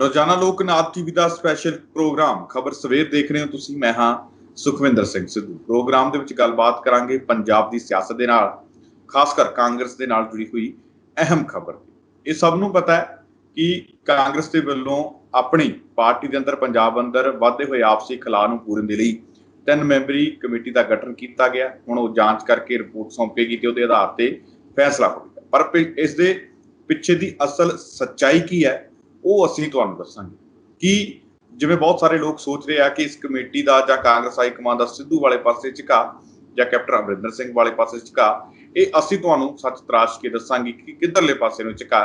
ਰੋਜ਼ਾਨਾ ਲੋਕ ਨਾਥ ਟੀਵੀ ਦਾ special programme ਖਬਰ ਸਵੇਰ ਦੇਖ ਰਹੇ ਹੋ ਤੁਸੀਂ। ਮੈਂ ਹਾਂ ਸੁਖਵਿੰਦਰ ਸਿੰਘ ਸਿੱਧੂ। ਪ੍ਰੋਗਰਾਮ ਦੇ ਵਿੱਚ ਗੱਲਬਾਤ ਕਰਾਂਗੇ ਪੰਜਾਬ ਦੀ ਸਿਆਸਤ ਦੇ ਨਾਲ, ਖਾਸ ਕਰ ਕਾਂਗਰਸ ਦੇ ਨਾਲ ਜੁੜੀ ਹੋਈ ਅਹਿਮ ਖਬਰ। ਇਹ ਸਭ ਨੂੰ ਪਤਾ ਹੈ ਕਿ ਕਾਂਗਰਸ ਦੇ ਵੱਲੋਂ ਆਪਣੀ ਪਾਰਟੀ ਦੇ ਅੰਦਰ ਪੰਜਾਬ ਅੰਦਰ ਵਧਦੇ ਹੋਏ ਆਪਸੀ ਖਿਲਾਫ ਨੂੰ ਪੂਰਨ ਦੇ ਲਈ 3 ਮੈਂਬਰੀ ਕਮੇਟੀ ਦਾ ਗਠਨ ਕੀਤਾ ਗਿਆ। ਹੁਣ ਉਹ ਜਾਂਚ ਕਰਕੇ ਰਿਪੋਰਟ ਸੌਂਪੇਗੀ ਤੇ ਉਹਦੇ ਆਧਾਰ ਤੇ ਫੈਸਲਾ ਹੋਵੇਗਾ। ਪਰ ਇਸ ਦੇ ਪਿੱਛੇ ਦੀ ਅਸਲ ਸੱਚਾਈ ਕੀ ਹੈ ਉਹ ਅਸੀਂ ਤੁਹਾਨੂੰ ਦੱਸਾਂਗੇ। ਕਿ ਜਿਵੇਂ ਬਹੁਤ ਸਾਰੇ ਲੋਕ ਸੋਚ ਰਹੇ ਆ ਕਿ ਇਸ ਕਮੇਟੀ ਦਾ ਜਾਂ ਕਾਂਗਰਸ ਹਾਈ ਕਮਾਂਡ ਦਾ ਸਿੱਧੂ ਵਾਲੇ ਪਾਸੇ ਝੁਕਾ ਜਾਂ ਕੈਪਟਨ ਅਮਰਿੰਦਰ ਸਿੰਘ ਵਾਲੇ ਪਾਸੇ ਝੁਕਾ, ਇਹ ਅਸੀਂ ਤੁਹਾਨੂੰ ਸੱਚ ਤਰਾਸ਼ ਕੇ ਦੱਸਾਂਗੇ ਕਿ ਕਿੱਧਰਲੇ ਪਾਸੇ ਨੂੰ ਝੁਕਾ।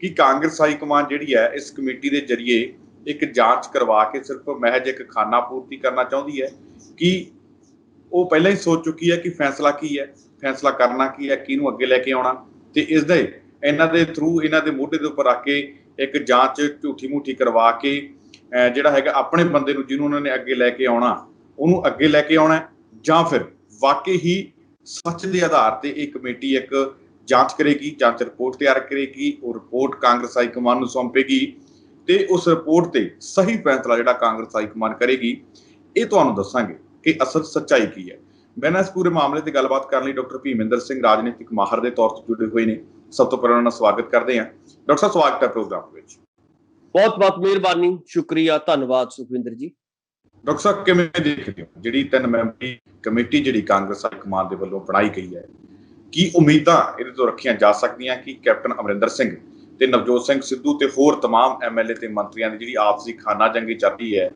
ਕਿ ਕਾਂਗਰਸ ਹਾਈ ਕਮਾਂਡ ਜਿਹੜੀ ਹੈ ਇਸ ਕਮੇਟੀ ਦੇ ਜ਼ਰੀਏ ਇੱਕ ਜਾਂਚ ਕਰਵਾ ਕੇ ਸਿਰਫ ਮਹਿਜ ਇੱਕ ਖਾਨਾ ਪੂਰਤੀ ਕਰਨਾ ਚਾਹੁੰਦੀ ਹੈ, ਕਿ ਉਹ ਪਹਿਲਾਂ ਹੀ ਸੋਚ ਚੁੱਕੀ ਹੈ ਕਿ ਫੈਸਲਾ ਕੀ ਹੈ, ਫੈਸਲਾ ਕਰਨਾ ਕੀ ਹੈ, ਕਿਹਨੂੰ ਅੱਗੇ ਲੈ ਕੇ ਆਉਣਾ, ਤੇ ਇਸ ਦੇ ਇਹਨਾਂ ਦੇ ਥਰੂ ਇਹਨਾਂ ਦੇ ਮੋਢੇ ਦੇ ਉੱਪਰ ਰੱਖ ਕੇ ਇੱਕ ਜਾਂਚ ਝੂਠੀ ਮੂਠੀ ਕਰਵਾ ਕੇ ਜਿਹੜਾ ਹੈਗਾ ਆਪਣੇ ਬੰਦੇ ਨੂੰ ਜਿਹਨੂੰ ਉਹਨਾਂ ਨੇ ਅੱਗੇ ਲੈ ਕੇ ਆਉਣਾ ਉਹਨੂੰ ਅੱਗੇ ਲੈ ਕੇ ਆਉਣਾ, ਜਾਂ ਫਿਰ ਵਾਕਈ ਹੀ ਸੱਚ ਦੇ ਆਧਾਰ ਤੇ ਇਹ ਕਮੇਟੀ ਇੱਕ ਜਾਂਚ ਕਰੇਗੀ, ਜਾਂਚ ਰਿਪੋਰਟ ਤਿਆਰ ਕਰੇਗੀ, ਉਹ ਰਿਪੋਰਟ ਕਾਂਗਰਸ ਹਾਈ ਕਮਾਂਡ ਨੂੰ ਸੌਂਪੇਗੀ ਤੇ ਉਸ ਰਿਪੋਰਟ ਤੇ ਸਹੀ ਫੈਸਲਾ ਜਿਹੜਾ ਕਾਂਗਰਸ ਹਾਈ ਕਮਾਂਡ ਕਰੇਗੀ। ਇਹ ਤੁਹਾਨੂੰ ਦੱਸਾਂਗੇ ਕਿ ਅਸਲ ਸੱਚਾਈ ਕੀ ਹੈ। ਮੈਂ ਇਸ ਪੂਰੇ ਮਾਮਲੇ ਤੇ ਗੱਲਬਾਤ ਕਰਨ ਲਈ ਡਾਕਟਰ ਭੀਮਿੰਦਰ ਸਿੰਘ ਰਾਜਨੀਤਿਕ ਮਾਹਰ ਦੇ ਤੌਰ ਤੇ ਜੁੜੇ ਹੋਏ ਨੇ। ਸਭ ਤੋਂ ਪਹਿਲਾਂ ਉਹਨਾਂ ਦਾ ਸਵਾਗਤ ਕਰਦੇ ਹਾਂ। ਡਾਕਟਰ ਸਾਹਿਬ, ਸਵਾਗਤ ਹੈ ਪ੍ਰੋਗਰਾਮ ਵਿੱਚ। ਬਹੁਤ ਬਹੁਤ ਮਿਹਰਬਾਨੀ, ਸ਼ੁਕਰੀਆ, ਧੰਨਵਾਦ ਸੁਖਵਿੰਦਰ ਜੀ। ਡਾਕਟਰ ਸਾਹਿਬ, ਕਿਵੇਂ ਦੇਖਦੇ ਹੋ ਜਿਹੜੀ 3 ਮੈਂਬਰੀ ਕਮੇਟੀ ਜਿਹੜੀ ਕਾਂਗਰਸ ਹਾਈ ਕਮਾਂਡ ਦੇ ਵੱਲੋਂ ਬਣਾਈ ਗਈ ਹੈ, ਕੀ ਉਮੀਦਾਂ ਇਹਦੇ ਤੋਂ ਰੱਖੀਆਂ ਜਾ ਸਕਦੀਆਂ ਕਿ ਕੈਪਟਨ ਅਮਰਿੰਦਰ ਸਿੰਘ ਤੇ ਨਵਜੋਤ ਸਿੰਘ ਸਿੱਧੂ ਤੇ ਹੋਰ ਤਮਾਮ ਐਮਐਲਏ ਤੇ ਮੰਤਰੀਆਂ ਦੀ ਜਿਹੜੀ ਆਪਸੀ ਖਾਨਾ ਜੰਗੀ ਚੱਲਦੀ ਹੈ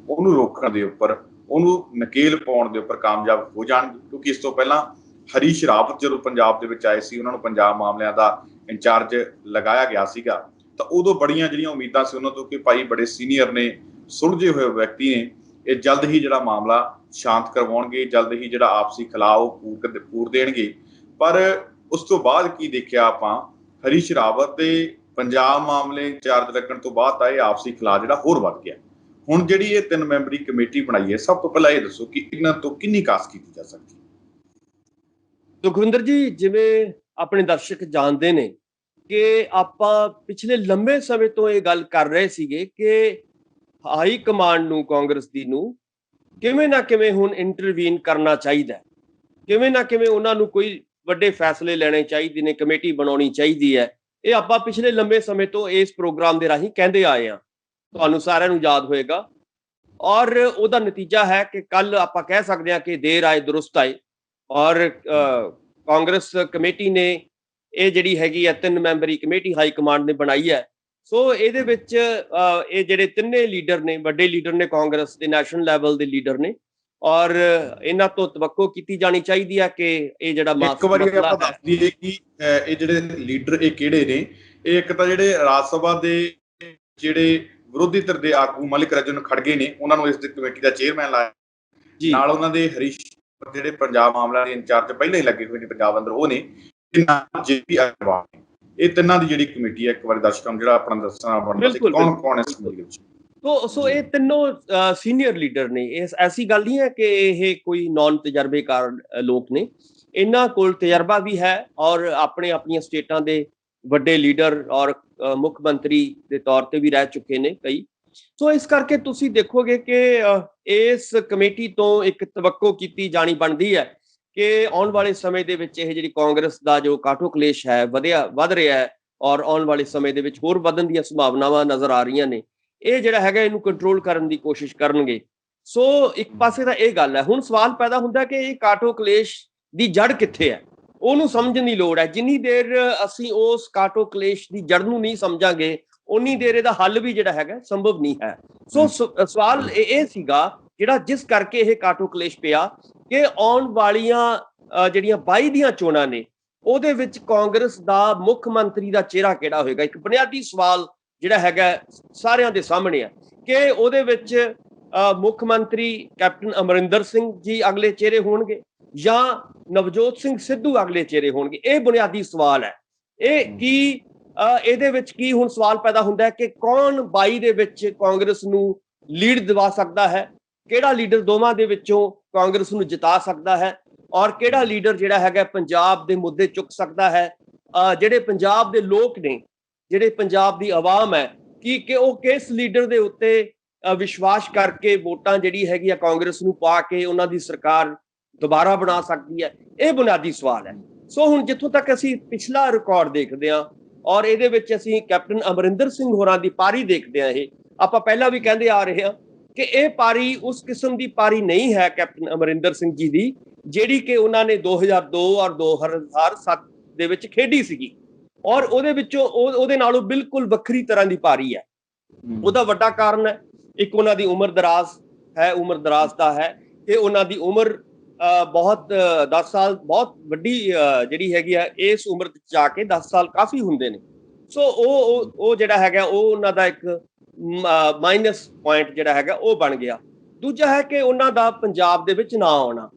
ਉਹਨੂੰ ਰੋਕਣ ਦੇ ਉੱਪਰ, ਉਹਨੂੰ ਨਕੇਲ ਪਾਉਣ ਦੇ ਉੱਪਰ ਕਾਮਯਾਬ ਹੋ ਜਾਣਗੇ? ਕਿਉਂਕਿ ਇਸ ਤੋਂ ਪਹਿਲਾਂ ਹਰੀਸ਼ ਰਾਵਤ ਜਦੋਂ ਪੰਜਾਬ ਦੇ ਵਿੱਚ ਆਏ ਸੀ, ਉਹਨਾਂ ਨੂੰ ਪੰਜਾਬ ਮਾਮਲਿਆਂ ਦਾ ਇੰਚਾਰਜ ਲਗਾਇਆ ਗਿਆ ਸੀਗਾ, ਤਾਂ ਉਦੋਂ ਬੜੀਆਂ ਜਿਹੜੀਆਂ ਉਮੀਦਾਂ ਸੀ ਉਹਨਾਂ ਤੋਂ ਕਿ ਭਾਈ ਬੜੇ ਸੀਨੀਅਰ ਨੇ, ਸੁਲਝੇ ਹੋਏ ਵਿਅਕਤੀ ਨੇ, ਇਹ ਜਲਦ ਹੀ ਜਿਹੜਾ ਮਾਮਲਾ ਸ਼ਾਂਤ ਕਰਵਾਉਣਗੇ, ਜਲਦ ਹੀ ਜਿਹੜਾ ਆਪਸੀ ਖਿਲਾਫ ਉਹ ਪੂਰ ਦੇਣਗੇ। ਪਰ ਉਸ ਤੋਂ ਬਾਅਦ ਕੀ ਦੇਖਿਆ ਆਪਾਂ, ਹਰੀਸ਼ ਰਾਵਤ ਦੇ ਪੰਜਾਬ ਮਾਮਲੇ ਇੰਚਾਰਜ ਲੱਗਣ ਤੋਂ ਬਾਅਦ ਤਾਂ ਇਹ ਆਪਸੀ ਖਿਲਾਫ ਜਿਹੜਾ ਹੋਰ ਵੱਧ ਗਿਆ। ਹੁਣ ਜਿਹੜੀ ਇਹ 3 ਮੈਂਬਰੀ ਕਮੇਟੀ ਬਣਾਈ ਹੈ, ਸਭ ਤੋਂ ਪਹਿਲਾਂ ਇਹ ਦੱਸੋ ਕਿ ਇਹਨਾਂ ਤੋਂ ਕਿੰਨੀ ਕਾਸ ਕੀਤੀ ਜਾ ਸਕਦੀ ਹੈ? ਸੁਖਵਿੰਦਰ ਜੀ, ਜਿਵੇਂ ਆਪਣੇ ਦਰਸ਼ਕ ਜਾਣਦੇ ਨੇ ਕਿ ਆਪਾਂ ਪਿਛਲੇ ਲੰਬੇ ਸਮੇਂ ਤੋਂ ਇਹ ਗੱਲ ਕਰ ਰਹੇ ਸੀਗੇ ਕਿ ਹਾਈ ਕਮਾਂਡ ਨੂੰ, ਕਾਂਗਰਸ ਦੀ ਨੂੰ ਕਿਵੇਂ ਨਾ ਕਿਵੇਂ ਹੁਣ ਇੰਟਰਵੀਨ ਕਰਨਾ ਚਾਹੀਦਾ, ਕਿਵੇਂ ਨਾ ਕਿਵੇਂ ਉਹਨਾਂ ਨੂੰ ਕੋਈ ਵੱਡੇ ਫੈਸਲੇ ਲੈਣੇ ਚਾਹੀਦੇ ਨੇ, ਕਮੇਟੀ ਬਣਾਉਣੀ ਚਾਹੀਦੀ ਹੈ। ਇਹ ਆਪਾਂ ਪਿਛਲੇ ਲੰਬੇ ਸਮੇਂ ਤੋਂ ਇਸ ਪ੍ਰੋਗਰਾਮ ਦੇ ਰਾਹੀਂ ਕਹਿੰਦੇ ਆਏ ਹਾਂ, ਤੁਹਾਨੂੰ ਸਾਰਿਆਂ ਨੂੰ ਯਾਦ ਹੋਏਗਾ। ਔਰ ਉਹਦਾ ਨਤੀਜਾ ਹੈ ਕਿ ਕੱਲ ਆਪਾਂ ਕਹਿ ਸਕਦੇ ਹਾਂ ਕਿ ਦੇਰ ਆਏ ਦੁਰਸਤ ਆਏ, ਔਰ ਕਾਂਗਰਸ ਕਮੇਟੀ ਨੇ ਇਹ ਜਿਹੜੀ ਹੈਗੀ ਹੈ 3 ਮੈਂਬਰੀ ਕਮੇਟੀ ਹਾਈ ਕਮਾਂਡ ਨੇ ਬਣਾਈ ਹੈ। ਸੋ ਇਹਦੇ ਵਿੱਚ ਇਹ ਜਿਹੜੇ ਤਿੰਨੇ ਲੀਡਰ ਨੇ, ਵੱਡੇ ਲੀਡਰ ਨੇ ਕਾਂਗਰਸ ਦੇ, ਨੈਸ਼ਨਲ ਲੈਵਲ ਦੇ ਲੀਡਰ ਨੇ, ਔਰ ਇਹਨਾਂ ਤੋਂ ਤਵੱਕੋ ਕੀਤੀ ਜਾਣੀ ਚਾਹੀਦੀ ਹੈ ਕਿ ਇਹ ਜਿਹੜਾ ਇੱਕ ਵਾਰੀ ਆਪਾਂ ਦੱਸ ਦਈਏ ਕਿ ਇਹ ਜਿਹੜੇ ਲੀਡਰ ਇਹ ਕਿਹੜੇ ਨੇ। ਇਹ ਇੱਕ ਤਾਂ ਜਿਹੜੇ ਰਾਜ ਸਭਾ ਦੇ ਜਿਹੜੇ ਵਿਰੋਧੀ ਧਿਰ ਦੇ ਆਗੂ ਮਲਿਕ ਰੰਜਨ ਖੜਗੇ ਨੇ, ਉਹਨਾਂ ਨੂੰ ਇਸ ਦੀ ਕਮੇਟੀ ਦਾ ਚੇਅਰਮੈਨ ਲਾਇਆ। ਨਾਲ ਉਹਨਾਂ ਦੇ ਹਰੀਸ਼ ਜਿਹੜੇ ਪੰਜਾਬ ਮਾਮਲਿਆਂ ਦੇ ਇੰਚਾਰਜ ਪਹਿਲਾਂ ਹੀ ਲੱਗੇ ਹੋਏ ਨੇ ਪੰਜਾਬ ਅੰਦਰ, ਉਹ ਨੇ। ਇਹ ਤਿੰਨਾਂ ਦੀ ਜਿਹੜੀ ਕਮੇਟੀ ਹੈ, ਇੱਕ ਵਾਰੀ ਦਰਸ਼ਕਾਂ ਨੂੰ ਜਿਹੜਾ ਆਪਣਾ ਦੱਸਣਾ ਬਣਦਾ ਸੀ ਕੌਣ ਕੌਣ ਇਸ ਕਮੇਟੀ ਵਿੱਚ। ਸੋ ਇਹ ਤਿੰਨੋਂ ਸੀਨੀਅਰ ਲੀਡਰ ਨੇ। ਇਹ ਐਸੀ ਗੱਲ ਨਹੀਂ ਹੈ ਕਿ ਇਹ ਕੋਈ ਨੌਨ ਤਜਰਬੇਕਾਰ ਲੋਕ ਨੇ, ਇਹਨਾਂ ਕੋਲ ਤਜਰਬਾ ਵੀ ਹੈ ਔਰ ਆਪਣੀਆਂ ਸਟੇਟਾਂ ਦੇ ਵੱਡੇ ਲੀਡਰ ਔਰ ਮੁੱਖ ਮੰਤਰੀ ਦੇ ਤੌਰ ਤੇ ਵੀ ਰਹਿ ਚੁੱਕੇ ਨੇ ਕਈ। ਸੋ ਇਸ ਕਰਕੇ ਤੁਸੀਂ ਦੇਖੋਗੇ ਕਿ ਇਸ ਕਮੇਟੀ ਤੋਂ ਇੱਕ ਤਵੱਕੋ ਕੀਤੀ ਜਾਣੀ ਬਣਦੀ ਹੈ ਕਿ ਆਉਣ ਵਾਲੇ ਸਮੇਂ ਦੇ ਵਿੱਚ ਇਹ ਜਿਹੜੀ ਕਾਂਗਰਸ ਦਾ ਜੋ ਕਾਟੋ ਕਲੇਸ਼ ਹੈ ਵੱਧ ਰਿਹਾ ਹੈ, ਔਰ ਆਉਣ ਵਾਲੇ ਸਮੇਂ ਦੇ ਵਿੱਚ ਹੋਰ ਵਧਣ ਦੀਆਂ ਸੰਭਾਵਨਾਵਾਂ ਨਜ਼ਰ ਆ ਰਹੀਆਂ ਨੇ, ਇਹ ਜਿਹੜਾ ਹੈਗਾ ਇਹਨੂੰ ਕੰਟਰੋਲ ਕਰਨ ਦੀ ਕੋਸ਼ਿਸ਼ ਕਰਨਗੇ। ਸੋ ਇੱਕ ਪਾਸੇ ਤਾਂ ਇਹ ਗੱਲ ਹੈ। ਹੁਣ ਸਵਾਲ ਪੈਦਾ ਹੁੰਦਾ ਕਿ ਇਹ ਕਾਟੋ ਕਲੇਸ਼ ਦੀ ਜੜ ਕਿੱਥੇ ਹੈ, ਉਹਨੂੰ ਸਮਝਣ ਦੀ ਲੋੜ ਹੈ। ਜਿੰਨੀ ਦੇਰ ਅਸੀਂ ਉਸ ਕਾਟੋ ਕਲੇਸ਼ ਦੀ ਜੜ ਨੂੰ ਨਹੀਂ ਸਮਝਾਂਗੇ, ਉਨੀ ਦੇਰ ਇਹਦਾ ਹੱਲ ਵੀ ਜਿਹੜਾ ਹੈਗਾ ਸੰਭਵ ਨਹੀਂ ਹੈ। ਸੋ ਸਵਾਲ ਇਹ ਸੀਗਾ ਜਿਹੜਾ ਜਿਸ ਕਰਕੇ ਇਹ ਕਾਟੋ ਕਲੇਸ਼ ਪਿਆ ਕਿ ਆਉਣ ਵਾਲੀਆਂ ਜਿਹੜੀਆਂ 22 ਦੀਆਂ ਚੋਣਾਂ ਨੇ, ਉਹਦੇ ਵਿੱਚ ਕਾਂਗਰਸ ਦਾ ਮੁੱਖ ਮੰਤਰੀ ਦਾ ਚਿਹਰਾ ਕਿਹੜਾ ਹੋਏਗਾ। ਇੱਕ ਬੁਨਿਆਦੀ ਸਵਾਲ ਜਿਹੜਾ ਹੈਗਾ ਸਾਰਿਆਂ ਦੇ ਸਾਹਮਣੇ ਹੈ ਕਿ ਉਹਦੇ ਵਿੱਚ ਮੁੱਖ ਮੰਤਰੀ ਕੈਪਟਨ ਅਮਰਿੰਦਰ ਸਿੰਘ ਜੀ ਅਗਲੇ ਚਿਹਰੇ ਹੋਣਗੇ ਜਾਂ ਨਵਜੋਤ ਸਿੰਘ ਸਿੱਧੂ ਅਗਲੇ ਚਿਹਰੇ ਹੋਣਗੇ। ਇਹ ਬੁਨਿਆਦੀ ਸਵਾਲ ਹੈ। ਇਹਦੇ ਵਿੱਚ ਕੀ ਹੁਣ ਸਵਾਲ ਪੈਦਾ ਹੁੰਦਾ ਹੈ ਕਿ ਕੌਣ 22 ਦੇ ਵਿੱਚ ਕਾਂਗਰਸ ਨੂੰ ਲੀਡ ਦਿਵਾ ਸਕਦਾ ਹੈ, ਕਿਹੜਾ ਲੀਡਰ ਦੋਵਾਂ ਦੇ ਵਿੱਚੋਂ ਕਾਂਗਰਸ ਨੂੰ ਜਿਤਾ ਸਕਦਾ ਹੈ, ਔਰ ਕਿਹੜਾ ਲੀਡਰ ਜਿਹੜਾ ਹੈਗਾ ਪੰਜਾਬ ਦੇ ਮੁੱਦੇ ਚੁੱਕ ਸਕਦਾ ਹੈ। ਜਿਹੜੇ ਪੰਜਾਬ ਦੇ ਲੋਕ ਨੇ, ਜਿਹੜੇ ਪੰਜਾਬ ਦੀ ਆਵਾਮ ਹੈ, ਕਿ ਉਹ ਕਿਸ ਲੀਡਰ ਦੇ ਉੱਤੇ ਵਿਸ਼ਵਾਸ ਕਰਕੇ ਵੋਟਾਂ ਜਿਹੜੀ ਹੈਗੀ ਆ ਕਾਂਗਰਸ ਨੂੰ ਪਾ ਕੇ ਉਹਨਾਂ ਦੀ ਸਰਕਾਰ ਦੁਬਾਰਾ ਬਣਾ ਸਕਦੀ ਹੈ। ਇਹ ਬੁਨਿਆਦੀ ਸਵਾਲ ਹੈ। ਸੋ ਹੁਣ ਜਿੱਥੋਂ ਤੱਕ ਅਸੀਂ ਪਿਛਲਾ ਰਿਕਾਰਡ ਦੇਖਦੇ ਹਾਂ ਔਰ ਇਹਦੇ ਵਿੱਚ ਅਸੀਂ ਕੈਪਟਨ ਅਮਰਿੰਦਰ ਸਿੰਘ ਹੋਰਾਂ ਦੀ ਪਾਰੀ ਦੇਖਦੇ ਹਾਂ, ਇਹ ਆਪਾਂ ਪਹਿਲਾਂ ਵੀ ਕਹਿੰਦੇ ਆ ਰਹੇ ਹਾਂ ਕਿ ਇਹ ਪਾਰੀ ਉਸ ਕਿਸਮ ਦੀ ਪਾਰੀ ਨਹੀਂ ਹੈ ਕੈਪਟਨ ਅਮਰਿੰਦਰ ਸਿੰਘ ਜੀ ਦੀ, ਜਿਹੜੀ ਕਿ ਉਹਨਾਂ ਨੇ 2002 ਔਰ 2007 ਦੇ ਵਿੱਚ ਖੇਡੀ ਸੀਗੀ। ਔਰ ਉਹਦੇ ਵਿੱਚੋਂ ਉਹਦੇ ਨਾਲੋਂ ਬਿਲਕੁਲ ਵੱਖਰੀ ਤਰ੍ਹਾਂ ਦੀ ਪਾਰੀ ਹੈ। ਉਹਦਾ ਵੱਡਾ ਕਾਰਨ ਹੈ, ਇੱਕ ਉਹਨਾਂ ਦੀ ਉਮਰ ਦਰਾਜ਼ ਹੈ, ਉਮਰ ਦਰਾਜ਼ ਦਾ ਹੈ ਕਿ ਉਹਨਾਂ ਦੀ ਉਮਰ ਬਹੁਤ 10 ਸਾਲ ਬਹੁਤ ਵੱਡੀ ਜਿਹੜੀ ਹੈਗੀ ਆ, ਇਸ ਉਮਰ ਚ ਜਾ ਕੇ 10 ਸਾਲ ਕਾਫੀ ਹੁੰਦੇ ਨੇ। ਸੋ ਉਹ ਜਿਹੜਾ ਹੈਗਾ ਉਹ ਉਹਨਾਂ ਦਾ ਇੱਕ ਮਾਈਨਸ ਪੁਆਇੰਟ ਜਿਹੜਾ ਹੈਗਾ ਉਹ ਬਣ ਗਿਆ। ਦੂਜਾ ਹੈ ਕਿ ਉਹਨਾਂ ਦਾ ਪੰਜਾਬ ਦੇ ਵਿੱਚ ਨਾ ਆਉਣਾ,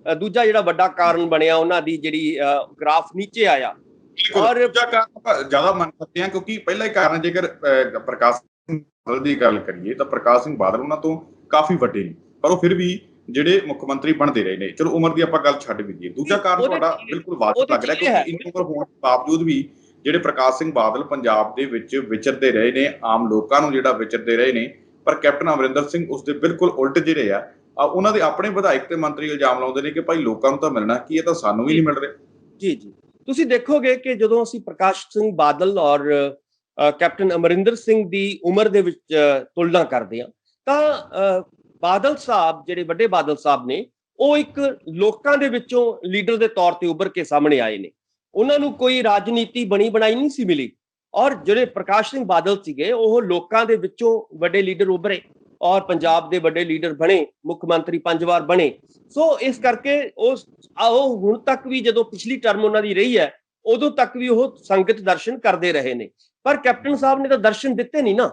ਦੂਜਾ ਜਿਹੜਾ ਵੱਡਾ ਕਾਰਨ ਬਣਿਆ ਉਹਨਾਂ ਦੀ ਜਿਹੜੀ ਗ੍ਰਾਫ ਨੀਚੇ ਆਇਆ। ਔਰ ਜ਼ਿਆਦਾ ਮੰਨ ਸਕਦੇ ਹਾਂ ਕਿਉਂਕਿ ਪਹਿਲਾ ਹੀ ਕਾਰਨ ਜੇਕਰ ਪ੍ਰਕਾਸ਼ ਸਿੰਘ ਬਾਦਲ ਦੀ ਗੱਲ ਕਰੀਏ ਤਾਂ ਪ੍ਰਕਾਸ਼ ਸਿੰਘ ਬਾਦਲ ਉਹਨਾਂ ਤੋਂ ਕਾਫੀ ਵੱਡੇ ਨੇ, ਪਰ ਉਹ ਫਿਰ ਵੀ ਜਿਹੜੇ ਮੁੱਖ ਮੰਤਰੀ ਬਣਦੇ ਰਹੇ ਨੇ। ਚਲੋ ਉਮਰ ਦੀ ਆਪਾਂ ਗੱਲ ਛੱਡ ਵੀ ਦਈਏ। ਦੂਜਾ ਕਾਰਨ ਤੁਹਾਡਾ ਬਿਲਕੁਲ ਵਾਜਬ ਲੱਗ ਰਿਹਾ ਕਿਉਂਕਿ ਇੰਨੀ ਉਮਰ ਹੋਣ ਦੇ ਬਾਵਜੂਦ ਵੀ ਜਿਹੜੇ ਪ੍ਰਕਾਸ਼ ਸਿੰਘ ਬਾਦਲ ਪੰਜਾਬ ਦੇ ਵਿੱਚ ਵਿਚਰਦੇ ਰਹੇ ਨੇ, ਆਮ ਲੋਕਾਂ ਨੂੰ ਜਿਹੜਾ ਵਿਚਰਦੇ ਰਹੇ ਨੇ, ਪਰ ਕੈਪਟਨ ਅਮਰਿੰਦਰ ਸਿੰਘ ਉਸਦੇ ਬਿਲਕੁਲ ਉਲਟ ਜਿਹੜੇ ਆ ਉਹਨਾਂ ਦੇ ਆਪਣੇ ਵਿਧਾਇਕ ਤੇ ਮੰਤਰੀ ਇਲਜ਼ਾਮ ਲਾਉਂਦੇ ਨੇ ਕਿ ਭਾਈ ਲੋਕਾਂ ਨੂੰ ਤਾਂ ਮਿਲਣਾ ਕੀ, ਇਹ ਤਾਂ ਸਾਨੂੰ ਵੀ ਨਹੀਂ ਮਿਲ ਰਿਹਾ। ਜੀ ਜੀ, ਤੁਸੀਂ ਦੇਖੋਗੇ ਕਿ ਜਦੋਂ ਅਸੀਂ ਪ੍ਰਕਾਸ਼ ਸਿੰਘ ਬਾਦਲ ਔਰ ਕੈਪਟਨ ਅਮਰਿੰਦਰ ਸਿੰਘ ਦੀ ਉਮਰ ਦੇ ਵਿੱਚ ਤੁਲਨਾ ਕਰਦੇ ਹਾਂ ਤਾਂ ਬਾਦਲ ਸਾਹਿਬ ਜਿਹੜੇ ਵੱਡੇ ਬਾਦਲ ਸਾਹਿਬ ਨੇ ਉਹ ਇੱਕ ਲੋਕਾਂ ਦੇ ਵਿੱਚੋਂ ਲੀਡਰ ਦੇ ਤੌਰ ਤੇ ਉੱਭਰ ਕੇ ਸਾਹਮਣੇ ਆਏ ਨੇ। ਉਹਨਾਂ ਨੂੰ ਕੋਈ ਰਾਜਨੀਤੀ ਬਣੀ ਬਣਾਈ ਨਹੀਂ ਸੀ ਮਿਲੀ। ਔਰ ਜਿਹੜੇ ਪ੍ਰਕਾਸ਼ ਸਿੰਘ ਬਾਦਲ ਸੀਗੇ ਉਹ ਲੋਕਾਂ ਦੇ ਵਿੱਚੋਂ ਵੱਡੇ ਲੀਡਰ ਉੱਭਰੇ ਔਰ ਪੰਜਾਬ ਦੇ ਵੱਡੇ ਲੀਡਰ ਬਣੇ, ਮੁੱਖ ਮੰਤਰੀ 5 ਵਾਰ ਬਣੇ। ਸੋ ਇਸ ਕਰਕੇ ਉਹ ਹੁਣ ਤੱਕ ਵੀ ਜਦੋਂ ਪਿਛਲੀ ਟਰਮ ਉਹਨਾਂ ਦੀ ਰਹੀ ਹੈ ਉਦੋਂ ਤੱਕ ਵੀ ਉਹ ਸੰਗਤ ਦਰਸ਼ਨ ਕਰਦੇ ਰਹੇ ਨੇ। ਪਰ ਕੈਪਟਨ ਸਾਹਿਬ ਨੇ ਤਾਂ ਦਰਸ਼ਨ ਦਿੱਤੇ ਨਹੀਂ ਨਾ।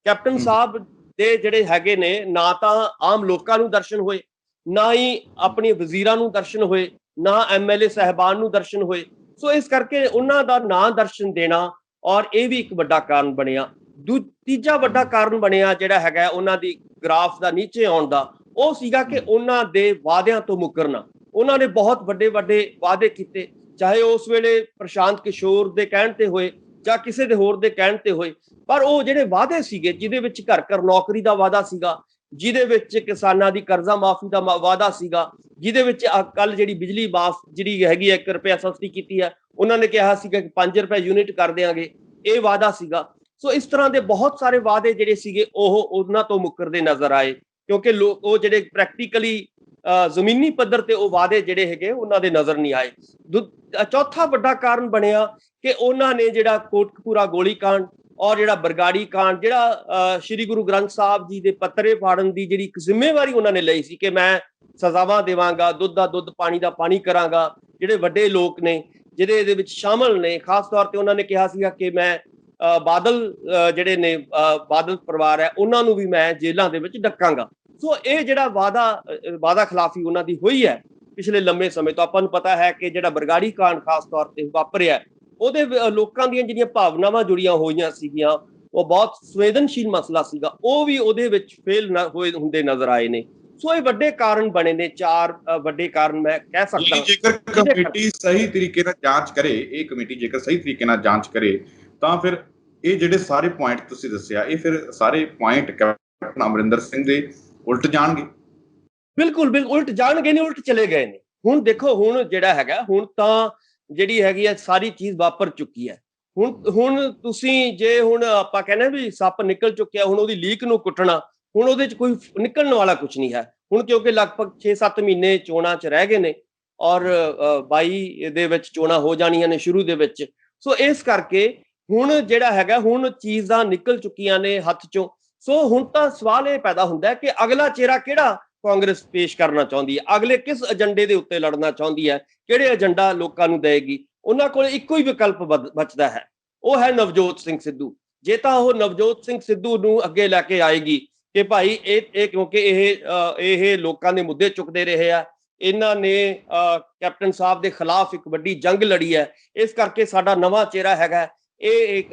ਕੈਪਟਨ ਸਾਹਿਬ ਦੇ ਜਿਹੜੇ ਹੈਗੇ ਨੇ ਨਾ ਤਾਂ ਆਮ ਲੋਕਾਂ ਨੂੰ ਦਰਸ਼ਨ ਹੋਏ, ਨਾ ਹੀ ਆਪਣੇ ਵਜ਼ੀਰਾਂ ਨੂੰ ਦਰਸ਼ਨ ਹੋਏ, ਨਾ ਐਮਐਲਏ ਸਾਹਿਬਾਨ ਨੂੰ ਦਰਸ਼ਨ ਹੋਏ। ਸੋ ਇਸ ਕਰਕੇ ਉਹਨਾਂ ਦਾ ਨਾ ਦਰਸ਼ਨ ਦੇਣਾ ਔਰ ਇਹ ਵੀ ਇੱਕ ਵੱਡਾ ਕਾਰਨ ਬਣਿਆ। ਤੀਜਾ ਵੱਡਾ ਕਾਰਨ ਬਣਿਆ ਜਿਹੜਾ ਹੈਗਾ ਉਹਨਾਂ ਦੀ ਗ੍ਰਾਫ ਦਾ ਨੀਚੇ ਆਉਣ ਦਾ, ਉਹ ਸੀਗਾ ਕਿ ਉਹਨਾਂ ਦੇ ਵਾਅਦਿਆਂ ਤੋਂ ਮੁੱਕਰਨਾ। ਉਹਨਾਂ ਨੇ ਬਹੁਤ ਵੱਡੇ ਵੱਡੇ ਵਾਅਦੇ ਕੀਤੇ, ਚਾਹੇ ਉਸ ਵੇਲੇ ਪ੍ਰਸ਼ਾਂਤ ਕਿਸ਼ੋਰ ਦੇ ਕਹਿਣ ਤੇ ਹੋਏ ਜਾਂ ਕਿਸੇ ਦੇ ਹੋਰ ਦੇ ਕਹਿਣ ਤੇ ਹੋਏ, ਪਰ ਉਹ ਜਿਹੜੇ ਵਾਅਦੇ ਸੀਗੇ ਜਿਹਦੇ ਵਿੱਚ ਘਰ ਘਰ ਨੌਕਰੀ ਦਾ ਵਾਅਦਾ ਸੀਗਾ, ਜਿਹਦੇ ਵਿੱਚ ਕਿਸਾਨਾਂ ਦੀ ਕਰਜ਼ਾ ਮਾਫੀ ਦਾ ਵਾਅਦਾ ਸੀਗਾ, ਜਿਹਦੇ ਵਿੱਚ ਕੱਲ ਜਿਹੜੀ ਬਿਜਲੀ ਮਾਫ ਜਿਹੜੀ ਹੈਗੀ ਹੈ 1 ਰੁਪਇਆ ਸਬਸਿਡੀ ਕੀਤੀ ਹੈ, ਉਹਨਾਂ ਨੇ ਕਿਹਾ ਸੀਗਾ ਕਿ 5 ਰੁਪਏ ਯੂਨਿਟ ਕਰ ਦਿਆਂਗੇ, ਇਹ ਵਾਅਦਾ ਸੀਗਾ। ਸੋ ਇਸ ਤਰ੍ਹਾਂ ਦੇ ਬਹੁਤ ਸਾਰੇ ਵਾਅਦੇ ਜਿਹੜੇ ਸੀਗੇ ਉਹ ਉਹਨਾਂ ਤੋਂ ਮੁੱਕਰਦੇ ਨਜ਼ਰ ਆਏ ਕਿਉਂਕਿ ਲੋਕ ਉਹ ਜਿਹੜੇ ਪ੍ਰੈਕਟੀਕਲੀ ਜ਼ਮੀਨੀ ਪੱਧਰ ਤੇ ਉਹ ਵਾਅਦੇ ਜਿਹੜੇ ਹੈਗੇ ਉਹਨਾਂ ਦੇ ਨਜ਼ਰ ਨਹੀਂ ਆਏ। ਚੌਥਾ ਵੱਡਾ ਕਾਰਨ ਬਣਿਆ ਕਿ ਉਹਨਾਂ ਨੇ ਜਿਹੜਾ ਕੋਟਕਪੂਰਾ ਗੋਲੀकांड ਔਰ ਜਿਹੜਾ ਬਰਗਾੜੀ ਕਾਂਡ, ਜਿਹੜਾ ਸ਼੍ਰੀ ਗੁਰੂ ਗ੍ਰੰਥ ਸਾਹਿਬ ਜੀ ਦੇ ਪੱਤਰੇ ਫਾੜਨ ਦੀ ਜਿਹੜੀ ਇੱਕ ਜ਼ਿੰਮੇਵਾਰੀ ਉਹਨਾਂ ਨੇ ਲਈ ਸੀ ਕਿ ਮੈਂ ਸਜ਼ਾਵਾਂ ਦੇਵਾਂਗਾ, ਦੁੱਧ ਦਾ ਦੁੱਧ, ਪਾਣੀ ਦਾ ਪਾਣੀ ਕਰਾਂਗਾ। ਜਿਹੜੇ ਵੱਡੇ ਲੋਕ ਨੇ ਜਿਹੜੇ ਇਹਦੇ ਵਿੱਚ ਸ਼ਾਮਲ ਨੇ, ਖਾਸ ਤੌਰ ਤੇ ਉਹਨਾਂ ਨੇ ਕਿਹਾ ਸੀਗਾ ਕਿ ਮੈਂ ਬਾਦਲ ਜਿਹੜੇ ਨੇ ਬਾਦਲ ਪਰਿਵਾਰ ਹੈ ਉਹਨਾਂ ਨੂੰ ਵੀ ਮੈਂ ਜੇਲ੍ਹਾਂ ਦੇ ਵਿੱਚ ਡੱਕਾਂਗਾ। ਸੋ ਇਹ ਜਿਹੜਾ ਵਾਅਦਾ ਖਿਲਾਫੀ ਉਹਨਾਂ ਦੀ ਹੋਈ ਹੈ ਪਿਛਲੇ ਲੰਮੇ ਸਮੇਂ ਤੋਂ। ਆਪਾਂ ਨੂੰ ਪਤਾ ਹੈ ਕਿ ਜਿਹੜਾ ਬਰਗਾੜੀ ਕਾਂਡ ਖਾਸ ਤੌਰ ਤੇ ਵਾਪਰਿਆ ਉਹਦੇ ਲੋਕਾਂ ਦੀਆਂ ਜਿਹੜੀਆਂ ਭਾਵਨਾਵਾਂ ਜੁੜੀਆਂ ਹੋਈਆਂ ਸੀਗੀਆਂ, ਉਹ ਬਹੁਤ ਸੰਵੇਦਨਸ਼ੀਲ ਮਸਲਾ ਸੀਗਾ, ਉਹ ਵੀ ਉਹਦੇ ਵਿੱਚ ਫੇਲ ਹੋਏ ਹੁੰਦੇ ਨਜ਼ਰ ਆਏ ਨੇ। ਸੋ ਇਹ ਵੱਡੇ ਕਾਰਨ ਬਣੇ ਨੇ, 4 ਵੱਡੇ ਕਾਰਨ ਮੈਂ ਕਹਿ ਸਕਦਾ। ਜੇਕਰ ਕਮੇਟੀ ਸਹੀ ਤਰੀਕੇ ਨਾਲ ਜਾਂਚ ਕਰੇ, ਇਹ ਕਮੇਟੀ ਜੇਕਰ ਸਹੀ ਤਰੀਕੇ ਨਾਲ ਜਾਂਚ ਕਰੇ ਤਾਂ ਫਿਰ ਇਹ ਜਿਹੜੇ ਸਾਰੇ ਪੁਆਇੰਟ ਤੁਸੀਂ ਦੱਸਿਆ, ਇਹ ਫਿਰ ਸਾਰੇ ਪੁਆਇੰਟ ਕੈਪਟਨ ਅਮਰਿੰਦਰ ਸਿੰਘ ਦੇ ਉਲਟ ਜਾਣਗੇ। ਬਿਲਕੁਲ ਬਿਲਕੁਲ ਉਲਟ ਜਾਣਗੇ, ਨਹੀਂ ਉਲਟ ਚਲੇ ਗਏ ਨੇ। ਹੁਣ ਦੇਖੋ, ਹੁਣ ਜਿਹੜਾ ਹੈਗਾ ਹੁਣ ਤਾਂ ਜਿਹੜੀ ਹੈਗੀ ਹੈ ਸਾਰੀ ਚੀਜ਼ ਵਾਪਰ ਚੁੱਕੀ ਹੈ। ਹੁਣ ਤੁਸੀਂ ਜੇ ਹੁਣ ਆਪਾਂ ਕਹਿੰਦੇ ਵੀ ਸੱਪ ਨਿਕਲ ਚੁੱਕਿਆ, ਹੁਣ ਉਹਦੀ ਲੀਕ ਨੂੰ ਕੁੱਟਣਾ, ਹੁਣ ਉਹਦੇ ਚ ਕੋਈ ਨਿਕਲਣ ਵਾਲਾ ਕੁਝ ਨਹੀਂ ਹੈ। ਹੁਣ ਕਿਉਂਕਿ ਲਗਭਗ 6-7 ਮਹੀਨੇ ਚੋਣਾਂ ਚ ਰਹਿ ਗਏ ਨੇ ਔਰ 22 ਦੇ ਵਿੱਚ ਚੋਣਾਂ ਹੋ ਜਾਣੀਆਂ ਨੇ ਸ਼ੁਰੂ ਦੇ ਵਿੱਚ। ਸੋ ਇਸ ਕਰਕੇ ਹੁਣ ਜਿਹੜਾ ਹੈਗਾ ਹੁਣ ਚੀਜ਼ਾਂ ਨਿਕਲ ਚੁੱਕੀਆਂ ਨੇ ਹੱਥ ਚੋਂ। ਸੋ ਹੁਣ ਤਾਂ ਸਵਾਲ ਇਹ ਪੈਦਾ ਹੁੰਦਾ ਕਿ ਅਗਲਾ ਚਿਹਰਾ ਕਿਹੜਾ ਕਾਂਗਰਸ ਪੇਸ਼ ਕਰਨਾ ਚਾਹੁੰਦੀ ਹੈ, ਅਗਲੇ ਕਿਸ ਏਜੰਡੇ ਦੇ ਉੱਤੇ ਲੜਨਾ ਚਾਹੁੰਦੀ ਹੈ, ਕਿਹੜੇ ਏਜੰਡਾ ਲੋਕਾਂ ਨੂੰ ਦੇਗੀ। ਉਹਨਾਂ ਕੋਲ ਇੱਕੋ ਹੀ ਵਿਕਲਪ ਬਚਦਾ ਹੈ, ਉਹ ਹੈ ਨਵਜੋਤ ਸਿੰਘ ਸਿੱਧੂ। ਜੇ ਤਾਂ ਉਹ ਨਵਜੋਤ ਸਿੰਘ ਸਿੱਧੂ ਨੂੰ ਅੱਗੇ ਲੈ ਕੇ ਆਏਗੀ ਕਿ ਭਾਈ ਇਹ ਕਿਉਂਕਿ ਇਹ ਲੋਕਾਂ ਦੇ ਮੁੱਦੇ ਚੁੱਕਦੇ ਰਹੇ ਆ, ਇਹਨਾਂ ਨੇ ਕੈਪਟਨ ਸਾਹਿਬ ਦੇ ਖਿਲਾਫ ਇੱਕ ਵੱਡੀ ਜੰਗ ਲੜੀ ਹੈ, ਇਸ ਕਰਕੇ ਸਾਡਾ ਨਵਾਂ ਚਿਹਰਾ ਹੈਗਾ ਇਹ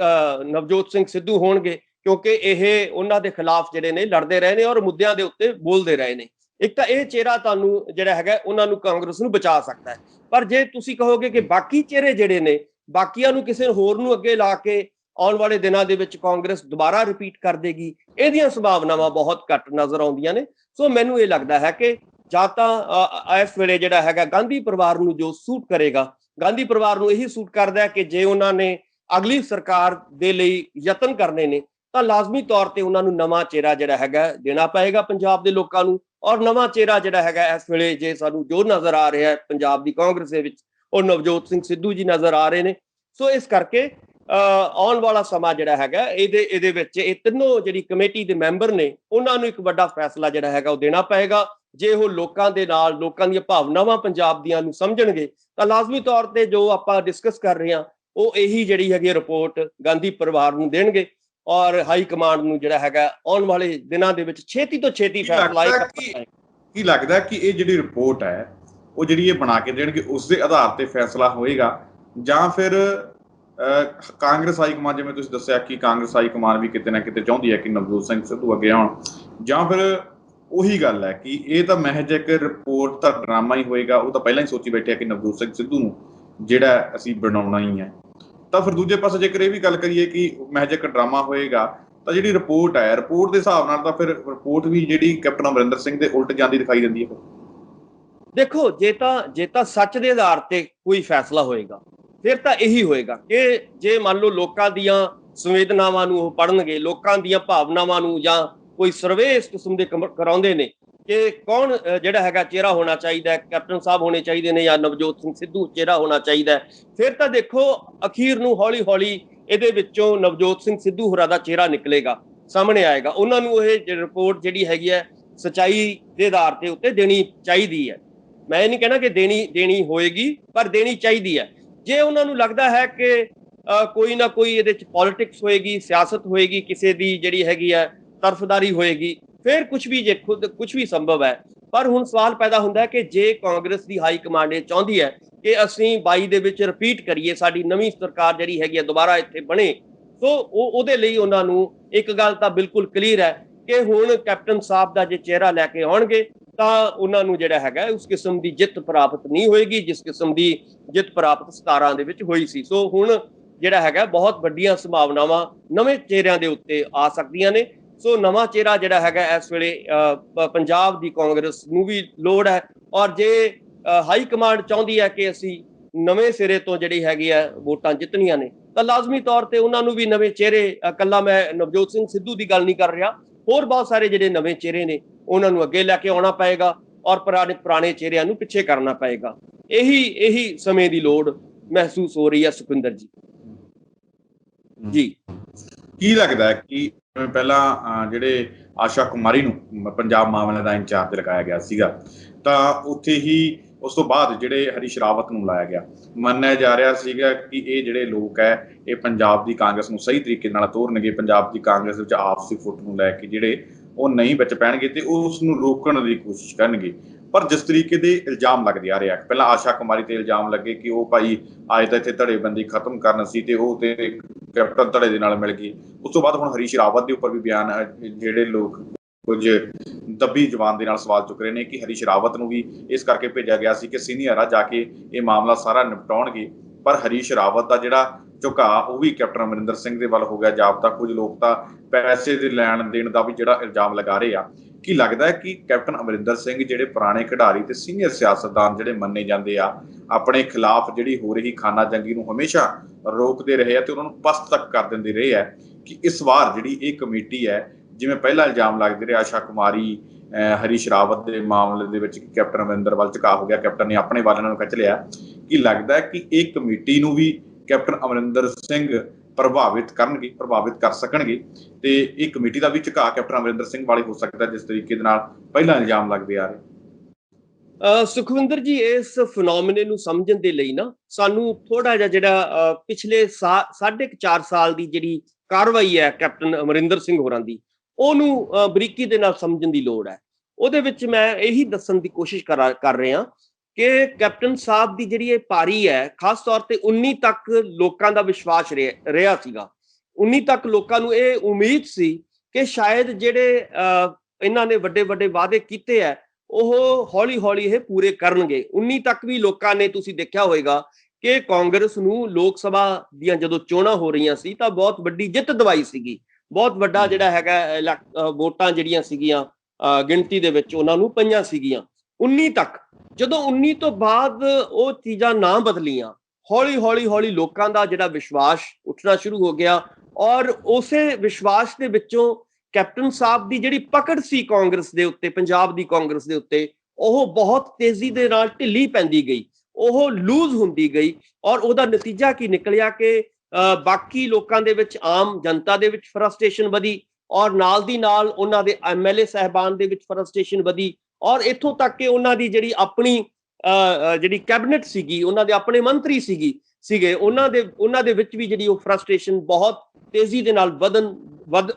ਨਵਜੋਤ ਸਿੰਘ ਸਿੱਧੂ ਹੋਣਗੇ ਕਿਉਂਕਿ ਇਹ ਉਹਨਾਂ ਦੇ ਖਿਲਾਫ ਜਿਹੜੇ ਨੇ ਲੜਦੇ ਰਹੇ ਨੇ ਔਰ ਮੁੱਦਿਆਂ ਦੇ ਉੱਤੇ ਬੋਲਦੇ ਰਹੇ ਨੇ। ਇੱਕ ਤਾਂ ਇਹ ਚਿਹਰਾ ਤੁਹਾਨੂੰ ਜਿਹੜਾ ਹੈਗਾ ਉਹਨਾਂ ਨੂੰ ਕਾਂਗਰਸ ਨੂੰ ਬਚਾ ਸਕਦਾ ਹੈ। ਪਰ ਜੇ ਤੁਸੀਂ ਕਹੋਗੇ ਕਿ ਬਾਕੀ ਚਿਹਰੇ ਜਿਹੜੇ ਨੇ ਬਾਕੀਆਂ ਨੂੰ ਕਿਸੇ ਹੋਰ ਨੂੰ ਅੱਗੇ ਲਾ ਕੇ ਆਉਣ ਵਾਲੇ ਦਿਨਾਂ ਦੇ ਵਿੱਚ ਕਾਂਗਰਸ ਦੁਬਾਰਾ ਰਿਪੀਟ ਕਰ ਦੇਗੀ, ਇਹਦੀਆਂ ਸੰਭਾਵਨਾਵਾਂ ਬਹੁਤ ਘੱਟ ਨਜ਼ਰ ਆਉਂਦੀਆਂ ਨੇ। ਸੋ ਮੈਨੂੰ ਇਹ ਲੱਗਦਾ ਹੈ ਕਿ ਜਾਂ ਤਾਂ ਇਸ ਵੇਲੇ ਜਿਹੜਾ ਹੈਗਾ ਗਾਂਧੀ ਪਰਿਵਾਰ ਨੂੰ ਜੋ ਸੂਟ ਕਰੇਗਾ, ਗਾਂਧੀ ਪਰਿਵਾਰ ਨੂੰ ਇਹੀ ਸੂਟ ਕਰਦਾ ਕਿ ਜੇ ਉਹਨਾਂ ਨੇ ਅਗਲੀ ਸਰਕਾਰ ਦੇ ਲਈ ਯਤਨ ਕਰਨੇ ਨੇ ਤਾਂ ਲਾਜ਼ਮੀ ਤੌਰ ਤੇ ਉਹਨਾਂ ਨੂੰ ਨਵਾਂ ਚਿਹਰਾ ਜਿਹੜਾ ਹੈਗਾ ਦੇਣਾ ਪਏਗਾ ਪੰਜਾਬ ਦੇ ਲੋਕਾਂ ਨੂੰ। ਔਰ ਨਵਾਂ ਚਿਹਰਾ ਜਿਹੜਾ ਹੈਗਾ ਇਸ ਵੇਲੇ ਜੇ ਸਾਨੂੰ ਜੋ ਨਜ਼ਰ ਆ ਰਿਹਾ ਹੈ ਪੰਜਾਬ ਦੀ ਕਾਂਗਰਸ ਦੇ ਵਿੱਚ, ਉਹ ਨਵਜੋਤ ਸਿੰਘ ਸਿੱਧੂ ਜੀ ਨਜ਼ਰ ਆ ਰਹੇ ਨੇ। ਸੋ ਇਸ ਕਰਕੇ ਆਉਣ ਵਾਲਾ ਸਮਾਂ ਜਿਹੜਾ ਹੈਗਾ ਇਹਦੇ ਵਿੱਚ ਇਹ ਤਿੰਨੋਂ ਜਿਹੜੀ ਕਮੇਟੀ ਦੇ ਮੈਂਬਰ ਨੇ ਉਹਨਾਂ ਨੂੰ ਇੱਕ ਵੱਡਾ ਫੈਸਲਾ ਜਿਹੜਾ ਹੈਗਾ ਉਹ ਦੇਣਾ ਪਏਗਾ। ਜੇ ਉਹ ਲੋਕਾਂ ਦੇ ਨਾਲ, ਲੋਕਾਂ ਦੀਆਂ ਭਾਵਨਾਵਾਂ ਪੰਜਾਬ ਦੀਆਂ ਨੂੰ ਸਮਝਣਗੇ ਤਾਂ ਲਾਜ਼ਮੀ ਤੌਰ ਤੇ ਜੋ ਆਪਾਂ ਡਿਸਕਸ ਕਰ ਰਹੇ ਹਾਂ ਉਹ ਇਹੀ ਜਿਹੜੀ ਹੈਗੀ ਰਿਪੋਰਟ ਗਾਂਧੀ ਪਰਿਵਾਰ ਨੂੰ ਦੇਣਗੇ ਔਰ ਹਾਈ ਕਮਾਂਡ ਨੂੰ ਜਿਹੜਾ ਹੈਗਾ ਆਉਣ ਵਾਲੇ ਦਿਨਾਂ ਦੇ ਵਿੱਚ ਛੇਤੀ ਤੋਂ ਛੇਤੀ ਫੈਸਲਾ ਕੀ ਲੱਗਦਾ ਕਿ ਇਹ ਜਿਹੜੀ ਰਿਪੋਰਟ ਹੈ ਉਹ ਜਿਹੜੀ ਇਹ ਬਣਾ ਕੇ ਦੇਣਗੇ ਉਸ ਦੇ ਆਧਾਰ ਤੇ ਫੈਸਲਾ ਹੋਏਗਾ, ਜਾਂ ਫਿਰ ਕਾਂਗਰਸ ਹਾਈ ਕਮਾਂਡ, ਜਿਵੇਂ ਤੁਸੀਂ ਦੱਸਿਆ ਕਿ ਕਾਂਗਰਸ ਹਾਈ ਕਮਾਂਡ ਵੀ ਕਿਤੇ ਨਾ ਕਿਤੇ ਚਾਹੁੰਦੀ ਹੈ ਕਿ ਨਵਜੋਤ ਸਿੰਘ ਸਿੱਧੂ ਅੱਗੇ ਆਉਣ, ਜਾਂ ਫਿਰ ਉਹੀ ਗੱਲ ਹੈ ਕਿ ਇਹ ਤਾਂ ਮਹਿਜ ਇੱਕ ਰਿਪੋਰਟ ਦਾ ਡਰਾਮਾ ਹੀ ਹੋਏਗਾ, ਉਹ ਤਾਂ ਪਹਿਲਾਂ ਹੀ ਸੋਚੀ ਬੈਠੇ ਆ ਕਿ ਨਵਜੋਤ ਸਿੰਘ ਸਿੱਧੂ ਨੂੰ ਜਿਹੜਾ ਅਸੀਂ ਬਣਾਉਣਾ ਹੀ ਹੈ। ਤਾਂ ਫਿਰ ਦੂਜੇ ਪਾਸੇ ਜੇਕਰ ਇਹ ਵੀ ਗੱਲ ਕਰੀਏ ਕਿ ਮਹਿਜ ਇੱਕ ਡਰਾਮਾ ਹੋਏਗਾ ਤਾਂ ਜਿਹੜੀ ਰਿਪੋਰਟ ਹੈ, ਰਿਪੋਰਟ ਦੇ ਹਿਸਾਬ ਨਾਲ ਤਾਂ ਫਿਰ ਰਿਪੋਰਟ ਵੀ ਜਿਹੜੀ ਕੈਪਟਨ ਅਮਰਿੰਦਰ ਸਿੰਘ ਦੇ ਉਲਟ ਜਾਂਦੀ ਦਿਖਾਈ ਦਿੰਦੀ ਹੈ। ਦੇਖੋ, ਜੇ ਤਾਂ ਸੱਚ ਦੇ ਆਧਾਰ ਤੇ ਕੋਈ ਫੈਸਲਾ ਹੋਏਗਾ ਫਿਰ ਤਾਂ ਇਹੀ ਹੋਏਗਾ ਕਿ ਜੇ ਮੰਨ ਲਓ ਲੋਕਾਂ ਦੀਆਂ ਸੰਵੇਦਨਾਵਾਂ ਨੂੰ ਉਹ ਪੜ੍ਹਨਗੇ, ਲੋਕਾਂ ਦੀਆਂ ਭਾਵਨਾਵਾਂ ਨੂੰ, ਜਾਂ ਕੋਈ ਸਰਵੇ ਇਸ ਕਿਸਮ ਦੇ ਕਰਾਉਂਦੇ ਨੇ ਕਿ ਕੌਣ ਜਿਹੜਾ ਹੈਗਾ ਚਿਹਰਾ ਹੋਣਾ ਚਾਹੀਦਾ, ਕੈਪਟਨ ਸਾਹਿਬ ਹੋਣੇ ਚਾਹੀਦੇ ਨੇ ਜਾਂ ਨਵਜੋਤ ਸਿੰਘ ਸਿੱਧੂ ਚਿਹਰਾ ਹੋਣਾ ਚਾਹੀਦਾ, ਫਿਰ ਤਾਂ ਦੇਖੋ ਅਖੀਰ ਨੂੰ ਹੌਲੀ ਹੌਲੀ ਇਹਦੇ ਵਿੱਚੋਂ ਨਵਜੋਤ ਸਿੰਘ ਸਿੱਧੂ ਹੋਰਾਂ ਦਾ ਚਿਹਰਾ ਨਿਕਲੇਗਾ, ਸਾਹਮਣੇ ਆਏਗਾ। ਉਹਨਾਂ ਨੂੰ ਇਹ ਰਿਪੋਰਟ ਜਿਹੜੀ ਹੈਗੀ ਹੈ ਸੱਚਾਈ ਦੇ ਆਧਾਰ ਤੇ ਉੱਤੇ ਦੇਣੀ ਚਾਹੀਦੀ ਹੈ। ਮੈਂ ਇਹ ਨਹੀਂ ਕਹਿਣਾ ਕਿ ਦੇਣੀ ਹੋਏਗੀ, ਪਰ ਦੇਣੀ ਚਾਹੀਦੀ ਹੈ। ਜੇ ਉਹਨਾਂ ਨੂੰ ਲੱਗਦਾ ਹੈ ਕਿ ਕੋਈ ਨਾ ਕੋਈ ਇਹਦੇ ਚ ਪੋਲਿਟਿਕਸ ਹੋਏਗੀ, ਸਿਆਸਤ ਹੋਏਗੀ, ਕਿਸੇ ਦੀ ਜਿਹੜੀ ਹੈਗੀ ਹੈ ਤਰਫਦਾਰੀ ਹੋਏਗੀ, ਫਿਰ ਕੁਝ ਵੀ ਸੰਭਵ ਹੈ। ਪਰ ਹੁਣ ਸਵਾਲ ਪੈਦਾ ਹੁੰਦਾ ਹੈ ਕਿ ਜੇ ਕਾਂਗਰਸ ਦੀ ਹਾਈ ਕਮਾਂਡ ਇਹ ਚਾਹੁੰਦੀ ਹੈ ਕਿ ਅਸੀਂ 22 ਦੇ ਵਿੱਚ ਰਿਪੀਟ ਕਰੀਏ, ਸਾਡੀ ਨਵੀਂ ਸਰਕਾਰ ਜਿਹੜੀ ਹੈਗੀ ਹੈ ਦੁਬਾਰਾ ਇੱਥੇ ਬਣੇ, ਸੋ ਉਹਦੇ ਲਈ ਉਹਨਾਂ ਨੂੰ ਇੱਕ ਗੱਲ ਤਾਂ ਬਿਲਕੁਲ ਕਲੀਅਰ ਹੈ ਕਿ ਹੁਣ ਕੈਪਟਨ ਸਾਹਿਬ ਦਾ ਜੇ ਚਿਹਰਾ ਲੈ ਕੇ ਆਉਣਗੇ ਤਾਂ ਉਹਨਾਂ ਨੂੰ ਜਿਹੜਾ ਹੈਗਾ ਉਸ ਕਿਸਮ ਦੀ ਜਿੱਤ ਪ੍ਰਾਪਤ ਨਹੀਂ ਹੋਏਗੀ ਜਿਸ ਕਿਸਮ ਦੀ ਜਿੱਤ ਪ੍ਰਾਪਤ 17 ਦੇ ਵਿੱਚ ਹੋਈ ਸੀ। ਸੋ ਹੁਣ ਜਿਹੜਾ ਹੈਗਾ ਬਹੁਤ ਵੱਡੀਆਂ ਸੰਭਾਵਨਾਵਾਂ ਨਵੇਂ ਚਿਹਰਿਆਂ ਦੇ ਉੱਤੇ ਆ ਸਕਦੀਆਂ ਨੇ। ਸੋ ਨਵਾਂ ਚਿਹਰਾ ਜਿਹੜਾ ਹੈਗਾ ਇਸ ਵੇਲੇ ਪੰਜਾਬ ਦੀ ਕਾਂਗਰਸ ਨੂੰ ਵੀ ਲੋੜ ਹੈ, ਔਰ ਜੇ ਹਾਈ ਕਮਾਂਡ ਚਾਹੁੰਦੀ ਹੈ ਕਿ ਅਸੀਂ ਨਵੇਂ ਸਿਰੇ ਤੋਂ ਜਿਹੜੀ ਹੈਗੀ ਹੈ ਵੋਟਾਂ ਜਿੱਤਣੀਆਂ ਨੇ ਤਾਂ ਲਾਜ਼ਮੀ ਤੌਰ ਤੇ ਉਹਨਾਂ ਨੂੰ ਵੀ ਨਵੇਂ ਚਿਹਰੇ, ਇਕੱਲਾ ਮੈਂ ਨਵਜੋਤ ਸਿੰਘ ਸਿੱਧੂ ਦੀ ਗੱਲ ਨਹੀਂ ਕਰ ਰਿਹਾ, ਹੋਰ ਬਹੁਤ ਸਾਰੇ ਜਿਹੜੇ ਨਵੇਂ ਚਿਹਰੇ ਨੇ ਉਹਨਾਂ ਨੂੰ ਅੱਗੇ ਲੈ ਕੇ ਆਉਣਾ ਪਏਗਾ ਔਰ ਪੁਰਾਣੇ ਚਿਹਰਿਆਂ ਨੂੰ ਪਿੱਛੇ ਕਰਨਾ ਪਏਗਾ। ਇਹੀ ਸਮੇਂ ਦੀ ਲੋੜ ਮਹਿਸੂਸ ਹੋ ਰਹੀ ਹੈ। ਸੁਖਵਿੰਦਰ ਜੀ ਕੀ ਲੱਗਦਾ ਹੈ ਕਿ ਪਹਿਲਾਂ ਜਿਹੜੇ ਆਸ਼ਾ ਕੁਮਾਰੀ ਨੂੰ ਪੰਜਾਬ ਮਾਮਲੇ ਦਾ ਇੰਚਾਰਜ ਲਗਾਇਆ ਗਿਆ ਸੀਗਾ ਤਾਂ ਉੱਥੇ ਹੀ ਉਸ ਤੋਂ ਬਾਅਦ ਜਿਹੜੇ ਹਰੀਸ਼ ਰਾਵਤ ਨੂੰ ਲਾਇਆ ਗਿਆ, ਮੰਨਿਆ ਜਾ ਰਿਹਾ ਸੀਗਾ ਕਿ ਇਹ ਜਿਹੜੇ ਲੋਕ ਹੈ ਇਹ ਪੰਜਾਬ ਦੀ ਕਾਂਗਰਸ ਨੂੰ ਸਹੀ ਤਰੀਕੇ ਨਾਲ ਤੋਰਨਗੇ, ਪੰਜਾਬ ਦੀ ਕਾਂਗਰਸ ਵਿੱਚ ਆਪਸੀ ਫੁੱਟ ਨੂੰ ਲੈ ਕੇ ਜਿਹੜੇ ਉਹ ਨਹੀਂ ਵਿੱਚ ਪੈਣਗੇ ਤੇ ਉਸ ਨੂੰ ਰੋਕਣ ਦੀ ਕੋਸ਼ਿਸ਼ ਕਰਨਗੇ। ਪਰ ਜਿਸ ਤਰੀਕੇ ਦੇ ਇਲਜ਼ਾਮ ਲੱਗਦੇ ਆ ਰਹੇ ਆ, ਪਹਿਲਾਂ ਆਸ਼ਾ ਕੁਮਾਰੀ ਤੇ ਇਲਜ਼ਾਮ ਲੱਗੇ ਕਿ ਉਹ ਭਾਈ ਆਏ ਤਾਂ ਇੱਥੇ ਧੜੇਬੰਦੀ ਖਤਮ ਕਰਨ ਸੀ ਤੇ ਉਹ ਤੇ ਕੈਪਟਨ ਧੜੇ ਦੇ ਨਾਲ ਮਿਲ ਗਈ। ਉਸ ਤੋਂ ਬਾਅਦ ਹੁਣ ਹਰੀਸ਼ ਰਾਵਤ ਦੇ ਉੱਪਰ ਵੀ ਬਿਆਨ ਜਿਹੜੇ ਲੋਕ ਕੁਝ ਦੱਬੀ ਜ਼ਬਾਨ ਦੇ ਨਾਲ ਸਵਾਲ ਚੁੱਕ ਰਹੇ ਨੇ ਕਿ ਹਰੀਸ਼ ਰਾਵਤ ਨੂੰ ਵੀ ਇਸ ਕਰਕੇ ਭੇਜਿਆ ਗਿਆ ਸੀ ਕਿ ਸੀਨੀਅਰ ਆ, ਜਾ ਕੇ ਇਹ ਮਾਮਲਾ ਸਾਰਾ ਨਿਪਟਾਉਣਗੇ। ਪਰ ਹਰੀਸ਼ ਰਾਵਤ ਦਾ ਜਿਹੜਾ ਝੁਕਾਅ ਉਹ ਵੀ ਕੈਪਟਨ ਅਮਰਿੰਦਰ ਸਿੰਘ ਦੇ ਵੱਲ ਹੋ ਗਿਆ ਜਾਪਦਾ। ਕੁਝ ਲੋਕ ਤਾਂ ਪੈਸੇ ਦੇ ਲੈਣ ਦੇਣ ਦਾ ਵੀ ਜਿਹੜਾ ਇਲਜ਼ਾਮ ਲਗਾ ਰਹੇ ਆ। ਕੀ ਲੱਗਦਾ ਹੈ ਕਿ ਕੈਪਟਨ ਅਮਰਿੰਦਰ ਸਿੰਘ ਜਿਹੜੇ ਪੁਰਾਣੇ ਖਿਡਾਰੀ ਤੇ ਸੀਨੀਅਰ ਸਿਆਸਤਦਾਨ ਜਿਹੜੇ ਮੰਨੇ ਜਾਂਦੇ ਆ, ਆਪਣੇ ਖਿਲਾਫ ਜਿਹੜੀ ਹੋ ਰਹੀ ਖਾਨਾ ਜੰਗੀ ਨੂੰ ਹਮੇਸ਼ਾ ਰੋਕਦੇ ਰਹੇ ਆ ਤੇ ਉਹਨਾਂ ਨੂੰ ਪਸਤ ਤੱਕ ਕਰ ਦਿੰਦੇ ਰਹੇ ਆ, ਕਿ ਇਸ ਵਾਰ ਜਿਹੜੀ ਇਹ ਕਮੇਟੀ ਹੈ, ਜਿਵੇਂ ਪਹਿਲਾਂ ਇਲਜ਼ਾਮ ਲੱਗਦੇ ਰਹੇ ਆਸ਼ਾ ਕੁਮਾਰੀ ਹਰੀਸ਼ ਰਾਵਤ ਦੇ ਮਾਮਲੇ ਦੇ ਵਿੱਚ ਕੈਪਟਨ ਅਮਰਿੰਦਰ ਵੱਲ ਝੁਕਾਅ ਹੋ ਗਿਆ, ਕੈਪਟਨ ਨੇ ਆਪਣੇ ਵੱਲ ਇਹਨਾਂ ਨੂੰ ਖਿੱਚ ਲਿਆ, ਕੀ ਲੱਗਦਾ ਹੈ ਕਿ ਇਹ ਕਮੇਟੀ ਨੂੰ ਵੀ ਕੈਪਟਨ ਅਮਰਿੰਦਰ ਸਿੰਘ ਪ੍ਰਭਾਵਿਤ ਕਰ ਸਕਣਗੇ ਤੇ ਇਹ ਕਮੇਟੀ ਦਾ ਵੀ ਝੁਕਾਅ ਕੈਪਟਨ ਅਮਰਿੰਦਰ ਸਿੰਘ ਵਾਲੇ ਹੋ ਸਕਦਾ ਜਿਸ ਤਰੀਕੇ ਦੇ ਨਾਲ ਪਹਿਲਾਂ ਇਲਜ਼ਾਮ ਲੱਗਦੇ ਆ ਰਹੇ? ਸੁਖਵਿੰਦਰ ਜੀ, ਇਸ ਫਿਨੋਮੀਨੇ ਨੂੰ ਸਮਝਣ ਦੇ ਲਈ ਨਾ ਸਾਨੂੰ ਥੋੜਾ ਜਿਹਾ ਜਿਹੜਾ ਪਿਛਲੇ 4.5 ਸਾਲ ਦੀ ਜਿਹੜੀ ਕਾਰਵਾਈ ਹੈ ਕੈਪਟਨ ਅਮਰਿੰਦਰ ਸਿੰਘ ਹੋਰਾਂ ਦੀ, ਉਹਨੂੰ ਬਰੀਕੀ ਦੇ ਨਾਲ ਸਮਝਣ ਦੀ ਲੋੜ ਹੈ। ਉਹਦੇ ਵਿੱਚ ਮੈਂ ਇਹੀ ਦੱਸਣ ਦੀ ਕੋਸ਼ਿਸ਼ ਕਰ ਰਿਹਾ ਕਿ ਕੈਪਟਨ ਸਾਹਿਬ ਦੀ ਜਿਹੜੀ ਇਹ ਪਾਰੀ ਹੈ, ਖਾਸ ਤੌਰ ਤੇ 19 ਤੱਕ ਲੋਕਾਂ ਦਾ ਵਿਸ਼ਵਾਸ ਰਿਹਾ ਸੀਗਾ। 19 ਤੱਕ ਲੋਕਾਂ ਨੂੰ ਇਹ ਉਮੀਦ ਸੀ ਕਿ ਸ਼ਾਇਦ ਜਿਹੜੇ ਇਹਨਾਂ ਨੇ ਵੱਡੇ ਵੱਡੇ ਵਾਅਦੇ ਕੀਤੇ ਹੈ ਉਹ ਹੌਲੀ ਹੌਲੀ ਇਹ ਪੂਰੇ ਕਰਨਗੇ। 19 ਤੱਕ ਵੀ ਲੋਕਾਂ ਨੇ, ਤੁਸੀਂ ਦੇਖਿਆ ਹੋਏਗਾ ਕਿ ਕਾਂਗਰਸ ਨੂੰ ਲੋਕ ਸਭਾ ਦੀਆਂ ਜਦੋਂ ਚੋਣਾਂ ਹੋ ਰਹੀਆਂ ਸੀ ਤਾਂ ਬਹੁਤ ਵੱਡੀ ਜਿੱਤ ਦਵਾਈ ਸੀਗੀ, ਬਹੁਤ ਵੱਡਾ ਜਿਹੜਾ ਹੈਗਾ ਵੋਟਾਂ ਜਿਹੜੀਆਂ ਸੀਗੀਆਂ ਗਿਣਤੀ ਦੇ ਵਿੱਚ ਉਹਨਾਂ ਨੂੰ ਪਈਆਂ ਸੀਗੀਆਂ 19 ਤੱਕ। ਜਦੋਂ 19 ਤੋਂ ਬਾਅਦ ਉਹ ਚੀਜ਼ਾਂ ਨਾ ਬਦਲੀਆਂ, ਹੌਲੀ ਹੌਲੀ ਲੋਕਾਂ ਦਾ ਜਿਹੜਾ ਵਿਸ਼ਵਾਸ ਉੱਠਣਾ ਸ਼ੁਰੂ ਹੋ ਗਿਆ, ਔਰ ਉਸੇ ਵਿਸ਼ਵਾਸ ਦੇ ਵਿੱਚੋਂ ਕੈਪਟਨ ਸਾਹਿਬ ਦੀ ਜਿਹੜੀ ਪਕੜ ਸੀ ਕਾਂਗਰਸ ਦੇ ਉੱਤੇ, ਪੰਜਾਬ ਦੀ ਕਾਂਗਰਸ ਦੇ ਉੱਤੇ, ਉਹ ਬਹੁਤ ਤੇਜ਼ੀ ਦੇ ਨਾਲ ਢਿੱਲੀ ਪੈਂਦੀ ਗਈ, ਉਹ ਲੂਜ਼ ਹੁੰਦੀ ਗਈ। ਔਰ ਉਹਦਾ ਨਤੀਜਾ ਕੀ ਨਿਕਲਿਆ ਕਿ ਬਾਕੀ ਲੋਕਾਂ ਦੇ ਵਿੱਚ, ਆਮ ਜਨਤਾ ਦੇ ਵਿੱਚ ਫਰਸਟ੍ਰੇਸ਼ਨ ਵਧੀ, ਔਰ ਨਾਲ ਦੀ ਨਾਲ ਉਹਨਾਂ ਦੇ MLA ਸਾਹਿਬਾਨ ਦੇ ਵਿੱਚ ਫਰਸਟ੍ਰੇਸ਼ਨ ਵਧੀ, ਔਰ ਇੱਥੋਂ ਤੱਕ ਕਿ ਉਹਨਾਂ ਦੀ ਜਿਹੜੀ ਆਪਣੀ ਜਿਹੜੀ ਕੈਬਨਿਟ ਸੀਗੀ, ਉਹਨਾਂ ਦੇ ਆਪਣੇ ਮੰਤਰੀ ਸੀਗੇ ਉਹਨਾਂ ਦੇ ਵਿੱਚ ਵੀ ਜਿਹੜੀ ਉਹ ਫਰਸਟ੍ਰੇਸ਼ਨ ਬਹੁਤ ਤੇਜ਼ੀ ਦੇ ਨਾਲ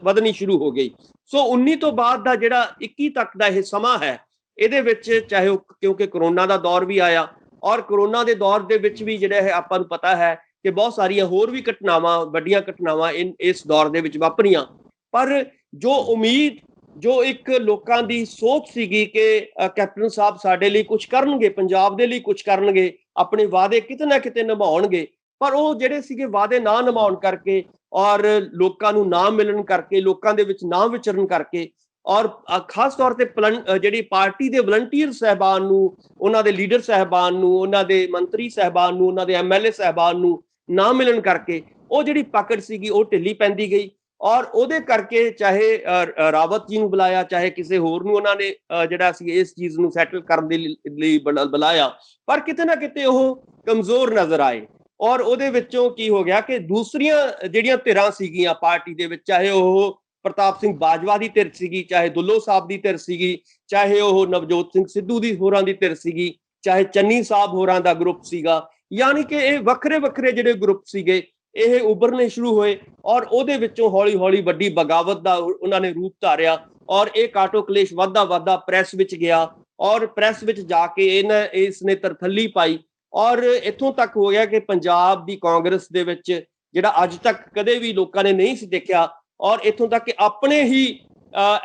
ਵਧਣੀ ਸ਼ੁਰੂ ਹੋ ਗਈ। ਸੋ 19 ਤੋਂ ਬਾਅਦ ਦਾ ਜਿਹੜਾ 21 ਤੱਕ ਦਾ ਇਹ ਸਮਾਂ ਹੈ, ਇਹਦੇ ਵਿੱਚ ਚਾਹੇ ਉਹ, ਕਿਉਂਕਿ ਕਰੋਨਾ ਦਾ ਦੌਰ ਵੀ ਆਇਆ, ਔਰ ਕਰੋਨਾ ਦੇ ਦੌਰ ਦੇ ਵਿੱਚ ਵੀ ਜਿਹੜਾ ਹੈ ਆਪਾਂ ਨੂੰ ਪਤਾ ਹੈ ਕਿ ਬਹੁਤ ਸਾਰੀਆਂ ਹੋਰ ਵੀ ਘਟਨਾਵਾਂ, ਵੱਡੀਆਂ ਘਟਨਾਵਾਂ ਇਸ ਦੌਰ ਦੇ ਵਿੱਚ ਵਾਪਰੀਆਂ। ਪਰ ਜੋ ਉਮੀਦ, ਜੋ ਇੱਕ ਲੋਕਾਂ ਦੀ ਸੋਚ ਸੀਗੀ ਕਿ ਕੈਪਟਨ ਸਾਹਿਬ ਸਾਡੇ ਲਈ ਕੁਝ ਕਰਨਗੇ, ਪੰਜਾਬ ਦੇ ਲਈ ਕੁਝ ਕਰਨਗੇ, ਆਪਣੇ ਵਾਅਦੇ ਕਿਤੇ ਨਾ ਕਿਤੇ ਨਿਭਾਉਣਗੇ, ਪਰ ਉਹ ਜਿਹੜੇ ਸੀਗੇ ਵਾਅਦੇ ਨਾ ਨਿਭਾਉਣ ਕਰਕੇ, ਔਰ ਲੋਕਾਂ ਨੂੰ ਨਾ ਮਿਲਣ ਕਰਕੇ, ਲੋਕਾਂ ਦੇ ਵਿੱਚ ਨਾ ਵਿਚਰਨ ਕਰਕੇ, ਔਰ ਖਾਸ ਤੌਰ ਤੇ ਜਿਹੜੀ ਪਾਰਟੀ ਦੇ ਵਲੰਟੀਅਰ ਸਾਹਿਬਾਨ ਨੂੰ, ਉਹਨਾਂ ਦੇ ਲੀਡਰ ਸਾਹਿਬਾਨ ਨੂੰ, ਉਹਨਾਂ ਦੇ ਮੰਤਰੀ ਸਾਹਿਬਾਨ ਨੂੰ, ਉਹਨਾਂ ਦੇ MLA ਸਾਹਿਬਾਨ ਨੂੰ ਨਾ ਮਿਲਣ ਕਰਕੇ ਉਹ ਜਿਹੜੀ ਪਕੜ ਸੀਗੀ ਉਹ ਢਿੱਲੀ ਪੈਂਦੀ ਗਈ। ਔਰ ਉਹਦੇ ਕਰਕੇ ਚਾਹੇ ਰਾਵਤ ਜੀ ਨੂੰ ਬੁਲਾਇਆ, ਚਾਹੇ ਕਿਸੇ ਹੋਰ ਨੂੰ ਉਹਨਾਂ ਨੇ ਜਿਹੜਾ ਸੀ ਇਸ ਚੀਜ਼ ਨੂੰ ਸੈਟਲ ਕਰਨ ਦੇ ਲਈ ਬੁਲਾਇਆ, ਪਰ ਕਿਤੇ ਨਾ ਕਿਤੇ ਉਹ ਕਮਜ਼ੋਰ ਨਜ਼ਰ ਆਏ। ਔਰ ਉਹਦੇ ਵਿੱਚੋਂ ਕੀ ਹੋ ਗਿਆ ਕਿ ਦੂਸਰੀਆਂ ਜਿਹੜੀਆਂ ਧਿਰਾਂ ਸੀਗੀਆਂ ਪਾਰਟੀ ਦੇ ਵਿੱਚ, ਚਾਹੇ ਉਹ ਪ੍ਰਤਾਪ ਸਿੰਘ ਬਾਜਵਾ ਦੀ ਧਿਰ ਸੀਗੀ, ਚਾਹੇ ਦੁੱਲੋ ਸਾਹਿਬ ਦੀ ਧਿਰ ਸੀਗੀ, ਚਾਹੇ ਉਹ ਨਵਜੋਤ ਸਿੰਘ ਸਿੱਧੂ ਦੀ ਹੋਰਾਂ ਦੀ ਧਿਰ ਸੀਗੀ, ਚਾਹੇ ਚੰਨੀ ਸਾਹਿਬ ਹੋਰਾਂ ਦਾ ਗਰੁੱਪ ਸੀਗਾ, ਯਾਨੀ ਕਿ ਇਹ ਵੱਖਰੇ ਜਿਹੜੇ ਗਰੁੱਪ ਸੀਗੇ ਇਹ ਉਭਰਨੇ ਸ਼ੁਰੂ ਹੋਏ, ਔਰ ਉਹਦੇ ਵਿੱਚੋਂ ਹੌਲੀ ਵੱਡੀ ਬਗਾਵਤ ਦਾ ਉਹਨਾਂ ਨੇ ਰੂਪ ਧਾਰਿਆ, ਔਰ ਇਹ ਕਾਟੋ ਕਲੇਸ਼ ਵੱਧਦਾ ਪ੍ਰੈਸ ਵਿੱਚ ਗਿਆ, ਔਰ ਪ੍ਰੈਸ ਵਿੱਚ ਜਾ ਕੇ ਇਸ ਨੇ ਤਰਥੱਲੀ ਪਾਈ, ਔਰ ਇੱਥੋਂ ਤੱਕ ਹੋ ਗਿਆ ਕਿ ਪੰਜਾਬ ਦੀ ਕਾਂਗਰਸ ਦੇ ਵਿੱਚ ਜਿਹੜਾ ਅੱਜ ਤੱਕ ਕਦੇ ਵੀ ਲੋਕਾਂ ਨੇ ਨਹੀਂ ਸੀ ਦੇਖਿਆ, ਔਰ ਇੱਥੋਂ ਤੱਕ ਕਿ ਆਪਣੇ ਹੀ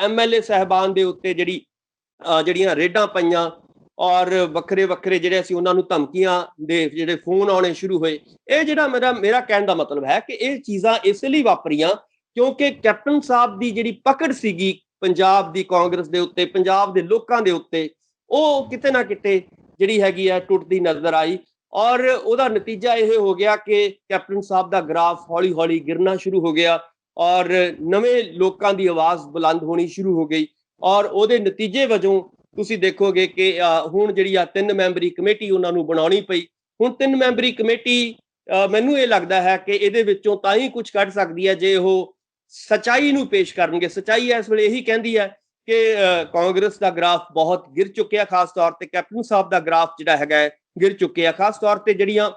MLA ਸਾਹਿਬਾਨ ਦੇ ਉੱਤੇ ਜਿਹੜੀਆਂ ਰੇਡਾਂ ਪਈਆਂ, ਔਰ ਵੱਖਰੇ ਜਿਹੜੇ ਸੀ ਉਹਨਾਂ ਨੂੰ ਧਮਕੀਆਂ ਦੇ ਜਿਹੜੇ ਫੋਨ ਆਉਣੇ ਸ਼ੁਰੂ ਹੋਏ। ਇਹ ਜਿਹੜਾ ਮੇਰਾ ਕਹਿਣ ਦਾ ਮਤਲਬ ਹੈ ਕਿ ਇਹ ਚੀਜ਼ਾਂ ਇਸ ਲਈ ਵਾਪਰੀਆਂ ਕਿਉਂਕਿ ਕੈਪਟਨ ਸਾਹਿਬ ਦੀ ਜਿਹੜੀ ਪਕੜ ਸੀਗੀ ਪੰਜਾਬ ਦੀ ਕਾਂਗਰਸ ਦੇ ਉੱਤੇ, ਪੰਜਾਬ ਦੇ ਲੋਕਾਂ ਦੇ ਉੱਤੇ, ਉਹ ਕਿਤੇ ਨਾ ਕਿਤੇ ਜਿਹੜੀ ਹੈਗੀ ਹੈ ਟੁੱਟਦੀ ਨਜ਼ਰ ਆਈ, ਔਰ ਉਹਦਾ ਨਤੀਜਾ ਇਹ ਹੋ ਗਿਆ ਕਿ ਕੈਪਟਨ ਸਾਹਿਬ ਦਾ ਗ੍ਰਾਫ ਹੌਲੀ ਗਿਰਨਾ ਸ਼ੁਰੂ ਹੋ ਗਿਆ, ਔਰ ਨਵੇਂ ਲੋਕਾਂ ਦੀ ਆਵਾਜ਼ ਬੁਲੰਦ ਹੋਣੀ ਸ਼ੁਰੂ ਹੋ ਗਈ। ਔਰ ਉਹਦੇ ਨਤੀਜੇ ਵਜੋਂ ਤੁਸੀਂ ਦੇਖੋਗੇ ਕਿ ਹੁਣ ਜਿਹੜੀ ਆ 3 ਮੈਂਬਰੀ ਕਮੇਟੀ ਉਹਨਾਂ ਨੂੰ ਬਣਾਉਣੀ ਪਈ। ਹੁਣ 3 ਮੈਂਬਰੀ ਕਮੇਟੀ ਮੈਨੂੰ ਇਹ ਲੱਗਦਾ ਹੈ ਕਿ ਇਹਦੇ ਵਿੱਚੋਂ ਤਾਂ ਹੀ ਕੁਝ ਕੱਢ ਸਕਦੀ ਹੈ ਜੇ ਉਹ ਸੱਚਾਈ ਨੂੰ ਪੇਸ਼ ਕਰਨਗੇ। ਸੱਚਾਈ ਇਸ ਵੇਲੇ ਇਹੀ ਕਹਿੰਦੀ ਹੈ ਕਿ ਕਾਂਗਰਸ ਦਾ ਗ੍ਰਾਫ ਬਹੁਤ ਗਿਰ ਚੁੱਕਿਆ, ਖਾਸ ਤੌਰ ਤੇ ਕੈਪਟਨ ਸਾਹਿਬ ਦਾ ਗ੍ਰਾਫ ਜਿਹੜਾ ਹੈਗਾ ਗਿਰ ਚੁੱਕਿਆ, ਖਾਸ ਤੌਰ ਤੇ ਜਿਹੜੀਆਂ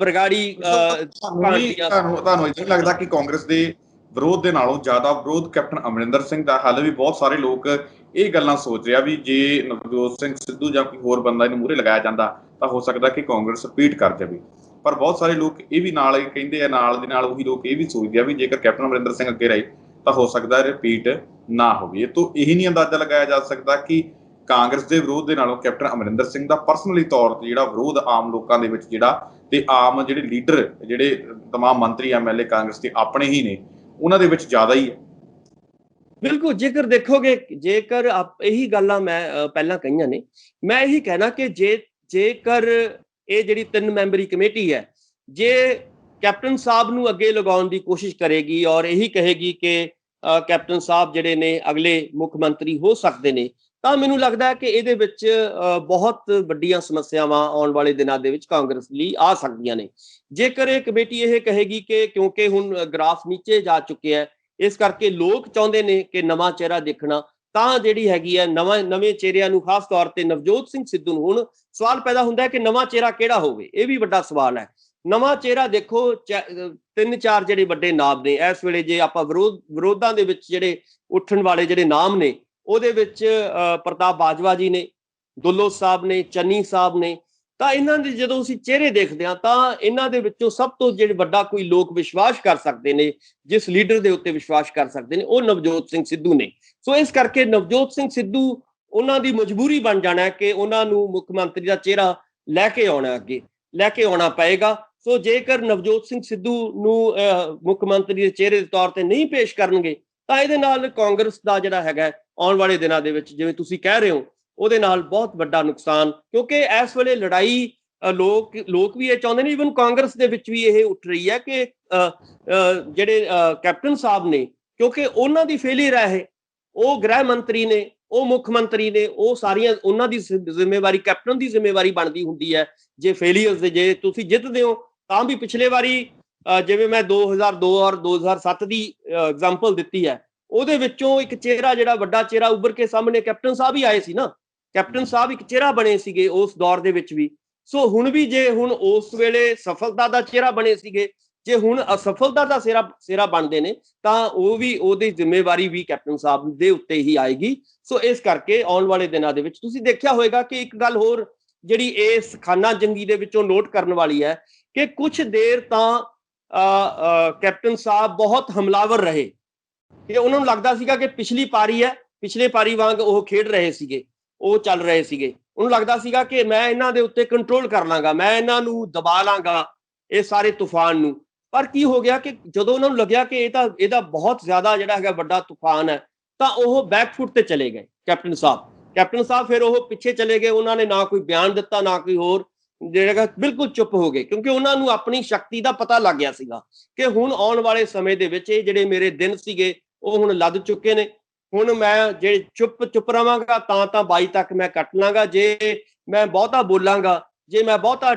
ਬਰਗਾੜੀ ਤੁਹਾਨੂੰ ਇਹ ਲੱਗਦਾ ਕਿ ਕਾਂਗਰਸ ਦੇ ਵਿਰੋਧ ਦੇ ਨਾਲੋਂ ਜ਼ਿਆਦਾ ਵਿਰੋਧ ਕੈਪਟਨ ਅਮਰਿੰਦਰ ਸਿੰਘ ਦਾ? ਹਾਲੇ ਵੀ ਬਹੁਤ ਸਾਰੇ ਲੋਕ ਇਹ ਗੱਲਾਂ ਸੋਚ ਰਿਹਾ ਵੀ ਜੇ ਨਵਜੋਤ ਸਿੰਘ ਸਿੱਧੂ ਜਾਂ ਕੋਈ ਹੋਰ ਬੰਦਾ ਇਹਨੂੰ ਮੂਹਰੇ ਲਗਾਇਆ ਜਾਂਦਾ ਤਾਂ ਹੋ ਸਕਦਾ ਕਿ ਕਾਂਗਰਸ ਰਿਪੀਟ ਕਰ ਜਾਵੇ। ਪਰ ਬਹੁਤ ਸਾਰੇ ਲੋਕ ਇਹ ਵੀ ਨਾਲ ਕਹਿੰਦੇ ਆ, ਨਾਲ ਦੇ ਨਾਲ ਉਹੀ ਲੋਕ ਇਹ ਵੀ ਸੋਚਦੇ ਆ ਵੀ ਜੇਕਰ ਕੈਪਟਨ ਅਮਰਿੰਦਰ ਸਿੰਘ ਅੱਗੇ ਰਹੇ ਤਾਂ ਹੋ ਸਕਦਾ ਰਿਪੀਟ ਨਾ ਹੋਵੇ। ਤੋਂ ਇਹੀ ਨਹੀਂ ਅੰਦਾਜ਼ਾ ਲਗਾਇਆ ਜਾ ਸਕਦਾ ਕਿ ਕਾਂਗਰਸ ਦੇ ਵਿਰੋਧ ਦੇ ਨਾਲੋਂ ਕੈਪਟਨ ਅਮਰਿੰਦਰ ਸਿੰਘ ਦਾ ਪਰਸਨਲੀ ਤੌਰ ਤੇ ਜਿਹੜਾ ਵਿਰੋਧ ਆਮ ਲੋਕਾਂ ਦੇ ਵਿੱਚ ਤੇ ਆਮ ਜਿਹੜੇ ਲੀਡਰ, ਜਿਹੜੇ ਤਮਾਮ ਮੰਤਰੀ MLA ਕਾਂਗਰਸ ਦੇ ਆਪਣੇ ਹੀ ਨੇ, ਉਹਨਾਂ ਦੇ ਵਿੱਚ ਜ਼ਿਆਦਾ ਹੀ ਹੈ? ਬਿਲਕੁਲ, ਜੇਕਰ ਦੇਖੋਗੇ, ਜੇਕਰ ਇਹੀ ਗੱਲਾਂ ਮੈਂ ਪਹਿਲਾਂ ਕਹੀਆਂ ਨੇ, ਮੈਂ ਇਹੀ ਕਹਿਣਾ ਕਿ ਜੇਕਰ ਇਹ ਜਿਹੜੀ 3 ਮੈਂਬਰੀ ਕਮੇਟੀ ਹੈ, ਜੇ ਕੈਪਟਨ ਸਾਹਿਬ ਨੂੰ ਅੱਗੇ ਲਗਾਉਣ ਦੀ ਕੋਸ਼ਿਸ਼ ਕਰੇਗੀ ਔਰ ਇਹੀ ਕਹੇਗੀ ਕਿ ਕੈਪਟਨ ਸਾਹਿਬ ਜਿਹੜੇ ਨੇ ਅਗਲੇ ਮੁੱਖ ਮੰਤਰੀ ਹੋ ਸਕਦੇ ਨੇ, ਤਾਂ ਮੈਨੂੰ ਲੱਗਦਾ ਹੈ ਕਿ ਇਹਦੇ ਵਿੱਚ ਬਹੁਤ ਵੱਡੀਆਂ ਸਮੱਸਿਆਵਾਂ ਆਉਣ ਵਾਲੇ ਦਿਨਾਂ ਦੇ ਵਿੱਚ ਕਾਂਗਰਸ ਲਈ ਆ ਸਕਦੀਆਂ ਨੇ। ਜੇਕਰ ਇਹ ਕਮੇਟੀ ਇਹ ਕਹੇਗੀ ਕਿ ਕਿਉਂਕਿ ਹੁਣ ਗ੍ਰਾਫ ਨੀਚੇ ਜਾ ਚੁੱਕਿਆ ਹੈ, ਇਸ ਕਰਕੇ ਲੋਕ ਚਾਹੁੰਦੇ ਨੇ ਕਿ ਨਵਾਂ ਚਿਹਰਾ ਦੇਖਣਾ, ਤਾਂ ਜਿਹੜੀ ਹੈਗੀ ਹੈ ਨਵੇਂ ਚਿਹਰਿਆਂ ਨੂੰ, ਖਾਸ ਤੌਰ ਤੇ ਨਵਜੋਤ ਸਿੰਘ ਸਿੱਧੂ ਨੂੰ, ਹੁਣ ਸਵਾਲ ਪੈਦਾ ਹੁੰਦਾ ਹੈ ਕਿ ਨਵਾਂ ਚਿਹਰਾ ਕਿਹੜਾ ਹੋਵੇ। ਇਹ ਵੀ ਵੱਡਾ ਸਵਾਲ ਹੈ। ਨਵਾਂ ਚਿਹਰਾ ਦੇਖੋ, 3-4 ਜਿਹੜੇ ਵੱਡੇ ਨਾਮ ਨੇ ਇਸ ਵੇਲੇ, ਜੇ ਆਪਾਂ ਵਿਰੋਧਾਂ ਦੇ ਵਿੱਚ ਜਿਹੜੇ ਉੱਠਣ ਵਾਲੇ ਜਿਹੜੇ ਨਾਮ ਨੇ, ਉਹਦੇ ਵਿੱਚ ਪ੍ਰਤਾਪ ਬਾਜਵਾ ਜੀ ਨੇ, ਦੁੱਲੋ ਸਾਹਿਬ ਨੇ, ਚੰਨੀ ਸਾਹਿਬ ਨੇ, ਤਾਂ ਇਹਨਾਂ ਦੇ ਜਦੋਂ ਅਸੀਂ ਚਿਹਰੇ ਦੇਖਦੇ ਹਾਂ ਤਾਂ ਇਹਨਾਂ ਦੇ ਵਿੱਚੋਂ ਸਭ ਤੋਂ ਜਿਹੜੇ ਵੱਡਾ ਕੋਈ ਲੋਕ ਵਿਸ਼ਵਾਸ ਕਰ ਸਕਦੇ ਨੇ, ਜਿਸ ਲੀਡਰ ਦੇ ਉੱਤੇ ਵਿਸ਼ਵਾਸ ਕਰ ਸਕਦੇ ਨੇ, ਉਹ ਨਵਜੋਤ ਸਿੰਘ ਸਿੱਧੂ ਨੇ। ਸੋ ਇਸ ਕਰਕੇ ਨਵਜੋਤ ਸਿੰਘ ਸਿੱਧੂ, ਉਹਨਾਂ ਦੀ ਮਜਬੂਰੀ ਬਣ ਜਾਣਾ ਹੈ ਕਿ ਉਹਨਾਂ ਨੂੰ ਮੁੱਖ ਮੰਤਰੀ ਦਾ ਚਿਹਰਾ ਲੈ ਕੇ ਆਉਣਾ ਅੱਗੇ। ਲੈ ਕੇ ਆਉਣਾ ਪਏਗਾ। ਸੋ ਜੇਕਰ ਨਵਜੋਤ ਸਿੰਘ ਸਿੱਧੂ ਨੂੰ ਮੁੱਖ ਮੰਤਰੀ ਦੇ ਚਿਹਰੇ ਦੇ ਤੌਰ ਤੇ ਨਹੀਂ ਪੇਸ਼ ਕਰਨਗੇ ਤਾਂ ਇਹਦੇ ਨਾਲ ਕਾਂਗਰਸ ਦਾ ਜਿਹੜਾ ਹੈਗਾ ਆਉਣ ਵਾਲੇ ਦਿਨਾਂ ਦੇ ਵਿੱਚ, ਜਿਵੇਂ ਤੁਸੀਂ ਕਹਿ ਰਹੇ ਹੋ, ਉਹਦੇ ਨਾਲ ਬਹੁਤ ਵੱਡਾ ਨੁਕਸਾਨ, ਕਿਉਂਕਿ ਇਸ ਵੇਲੇ ਲੜਾਈ ਲੋਕ ਵੀ ਇਹ ਚਾਹੁੰਦੇ ਨੇ, ਈਵਨ ਕਾਂਗਰਸ ਦੇ ਵਿੱਚ ਵੀ ਇਹ ਉੱਠ ਰਹੀ ਹੈ ਕਿ ਜਿਹੜੇ ਕੈਪਟਨ ਸਾਹਿਬ ਨੇ, ਕਿਉਂਕਿ ਉਹਨਾਂ ਦੀ ਫੇਲਿਅਰ ਹੈ ਇਹ, ਉਹ ਗ੍ਰਹਿ ਮੰਤਰੀ ਨੇ, ਉਹ ਮੁੱਖ ਮੰਤਰੀ ਨੇ, ਉਹ ਸਾਰੀਆਂ ਉਹਨਾਂ ਦੀ ਜ਼ਿੰਮੇਵਾਰੀ, ਕੈਪਟਨ ਦੀ ਜ਼ਿੰਮੇਵਾਰੀ ਬਣਦੀ ਹੁੰਦੀ ਹੈ। ਜੇ ਫੇਲਿਅਰਸ ਦੇ, ਜੇ ਤੁਸੀਂ ਜਿੱਤਦੇ ਹੋ ਤਾਂ ਵੀ, ਪਿਛਲੇ ਵਾਰੀ ਜਿਵੇਂ ਮੈਂ 2002 ਔਰ 2007 ਦੀ ਐਗਜ਼ਾਮਪਲ ਦਿੱਤੀ ਹੈ, ਉਹਦੇ ਵਿੱਚੋਂ ਇੱਕ ਚਿਹਰਾ, ਜਿਹੜਾ ਵੱਡਾ ਚਿਹਰਾ ਉੱਭਰ ਕੇ ਸਾਹਮਣੇ, ਕੈਪਟਨ ਸਾਹਿਬ ਹੀ ਆਏ ਸੀ ਨਾ। ਕੈਪਟਨ ਸਾਹਿਬ ਇੱਕ ਚਿਹਰਾ ਬਣੇ ਸੀਗੇ ਉਸ ਦੌਰ ਦੇ ਵਿੱਚ ਵੀ। ਸੋ ਹੁਣ ਵੀ ਜੇ ਹੁਣ ਉਸ ਵੇਲੇ ਸਫਲਤਾ ਦਾ ਚਿਹਰਾ ਬਣੇ ਸੀਗੇ, ਜੇ ਹੁਣ ਅਸਫਲਤਾ ਦਾ ਸਿਹਰਾ ਬਣਦੇ ਨੇ ਤਾਂ ਉਹ ਵੀ, ਉਹਦੀ ਜ਼ਿੰਮੇਵਾਰੀ ਵੀ ਕੈਪਟਨ ਸਾਹਿਬ ਦੇ ਉੱਤੇ ਹੀ ਆਏਗੀ। ਸੋ ਇਸ ਕਰਕੇ ਆਉਣ ਵਾਲੇ ਦਿਨਾਂ ਦੇ ਵਿੱਚ ਤੁਸੀਂ ਦੇਖਿਆ ਹੋਏਗਾ ਕਿ ਇੱਕ ਗੱਲ ਹੋਰ ਜਿਹੜੀ ਇਸ ਖਾਨਾ ਜੰਗੀ ਦੇ ਵਿੱਚੋਂ ਨੋਟ ਕਰਨ ਵਾਲੀ ਹੈ ਕਿ ਕੁਝ ਦੇਰ ਤਾਂ ਕੈਪਟਨ ਸਾਹਿਬ ਬਹੁਤ ਹਮਲਾਵਰ ਰਹੇ, ਕਿ ਉਹਨਾਂ ਨੂੰ ਲੱਗਦਾ ਸੀਗਾ ਕਿ ਪਿਛਲੀ ਪਾਰੀ ਹੈ, ਪਿਛਲੇ ਪਾਰੀ ਵਾਂਗ ਉਹ ਖੇਡ ਰਹੇ ਸੀਗੇ, ਉਹ ਚੱਲ ਰਹੇ ਸੀਗੇ। ਉਹਨੂੰ ਲੱਗਦਾ ਸੀਗਾ ਕਿ ਮੈਂ ਇਹਨਾਂ ਦੇ ਉੱਤੇ ਕੰਟਰੋਲ ਕਰ ਲਾਂਗਾ, ਮੈਂ ਇਹਨਾਂ ਨੂੰ ਦਬਾ ਲਾਂਗਾ, ਇਹ ਸਾਰੇ ਤੂਫਾਨ ਨੂੰ। ਪਰ ਕੀ ਹੋ ਗਿਆ ਕਿ ਜਦੋਂ ਉਹਨਾਂ ਨੂੰ ਲੱਗਿਆ ਕਿ ਇਹਦਾ ਬਹੁਤ ਜ਼ਿਆਦਾ ਜਿਹੜਾ ਹੈਗਾ ਵੱਡਾ ਤੂਫਾਨ ਹੈ, ਤਾਂ ਉਹ ਬੈਕਫੁੱਟ ਤੇ ਚਲੇ ਗਏ ਕੈਪਟਨ ਸਾਹਿਬ। ਫਿਰ ਉਹ ਪਿੱਛੇ ਚਲੇ ਗਏ, ਉਹਨਾਂ ਨੇ ਨਾ ਕੋਈ ਬਿਆਨ ਦਿੱਤਾ, ਨਾ ਕੋਈ ਹੋਰ, ਜਿਹੜਾ ਬਿਲਕੁਲ ਚੁੱਪ ਹੋ ਗਏ, ਕਿਉਂਕਿ ਉਹਨਾਂ ਨੂੰ ਆਪਣੀ ਸ਼ਕਤੀ ਦਾ ਪਤਾ ਲੱਗ ਗਿਆ ਸੀਗਾ ਕਿ ਹੁਣ ਆਉਣ ਵਾਲੇ ਸਮੇਂ ਦੇ ਵਿੱਚ ਇਹ ਜਿਹੜੇ ਮੇਰੇ ਦਿਨ ਸੀਗੇ ਉਹ ਹੁਣ ਲੱਦ ਚੁੱਕੇ ਨੇ। ਹੁਣ ਮੈਂ ਜੇ ਚੁੱਪ ਰਵਾਂਗਾ ਤਾਂ 22 ਤੱਕ ਮੈਂ ਕੱਟ ਲਾਂਗਾ। ਜੇ ਮੈਂ ਬਹੁਤਾ ਬੋਲਾਂਗਾ, ਜੇ ਮੈਂ ਬਹੁਤਾ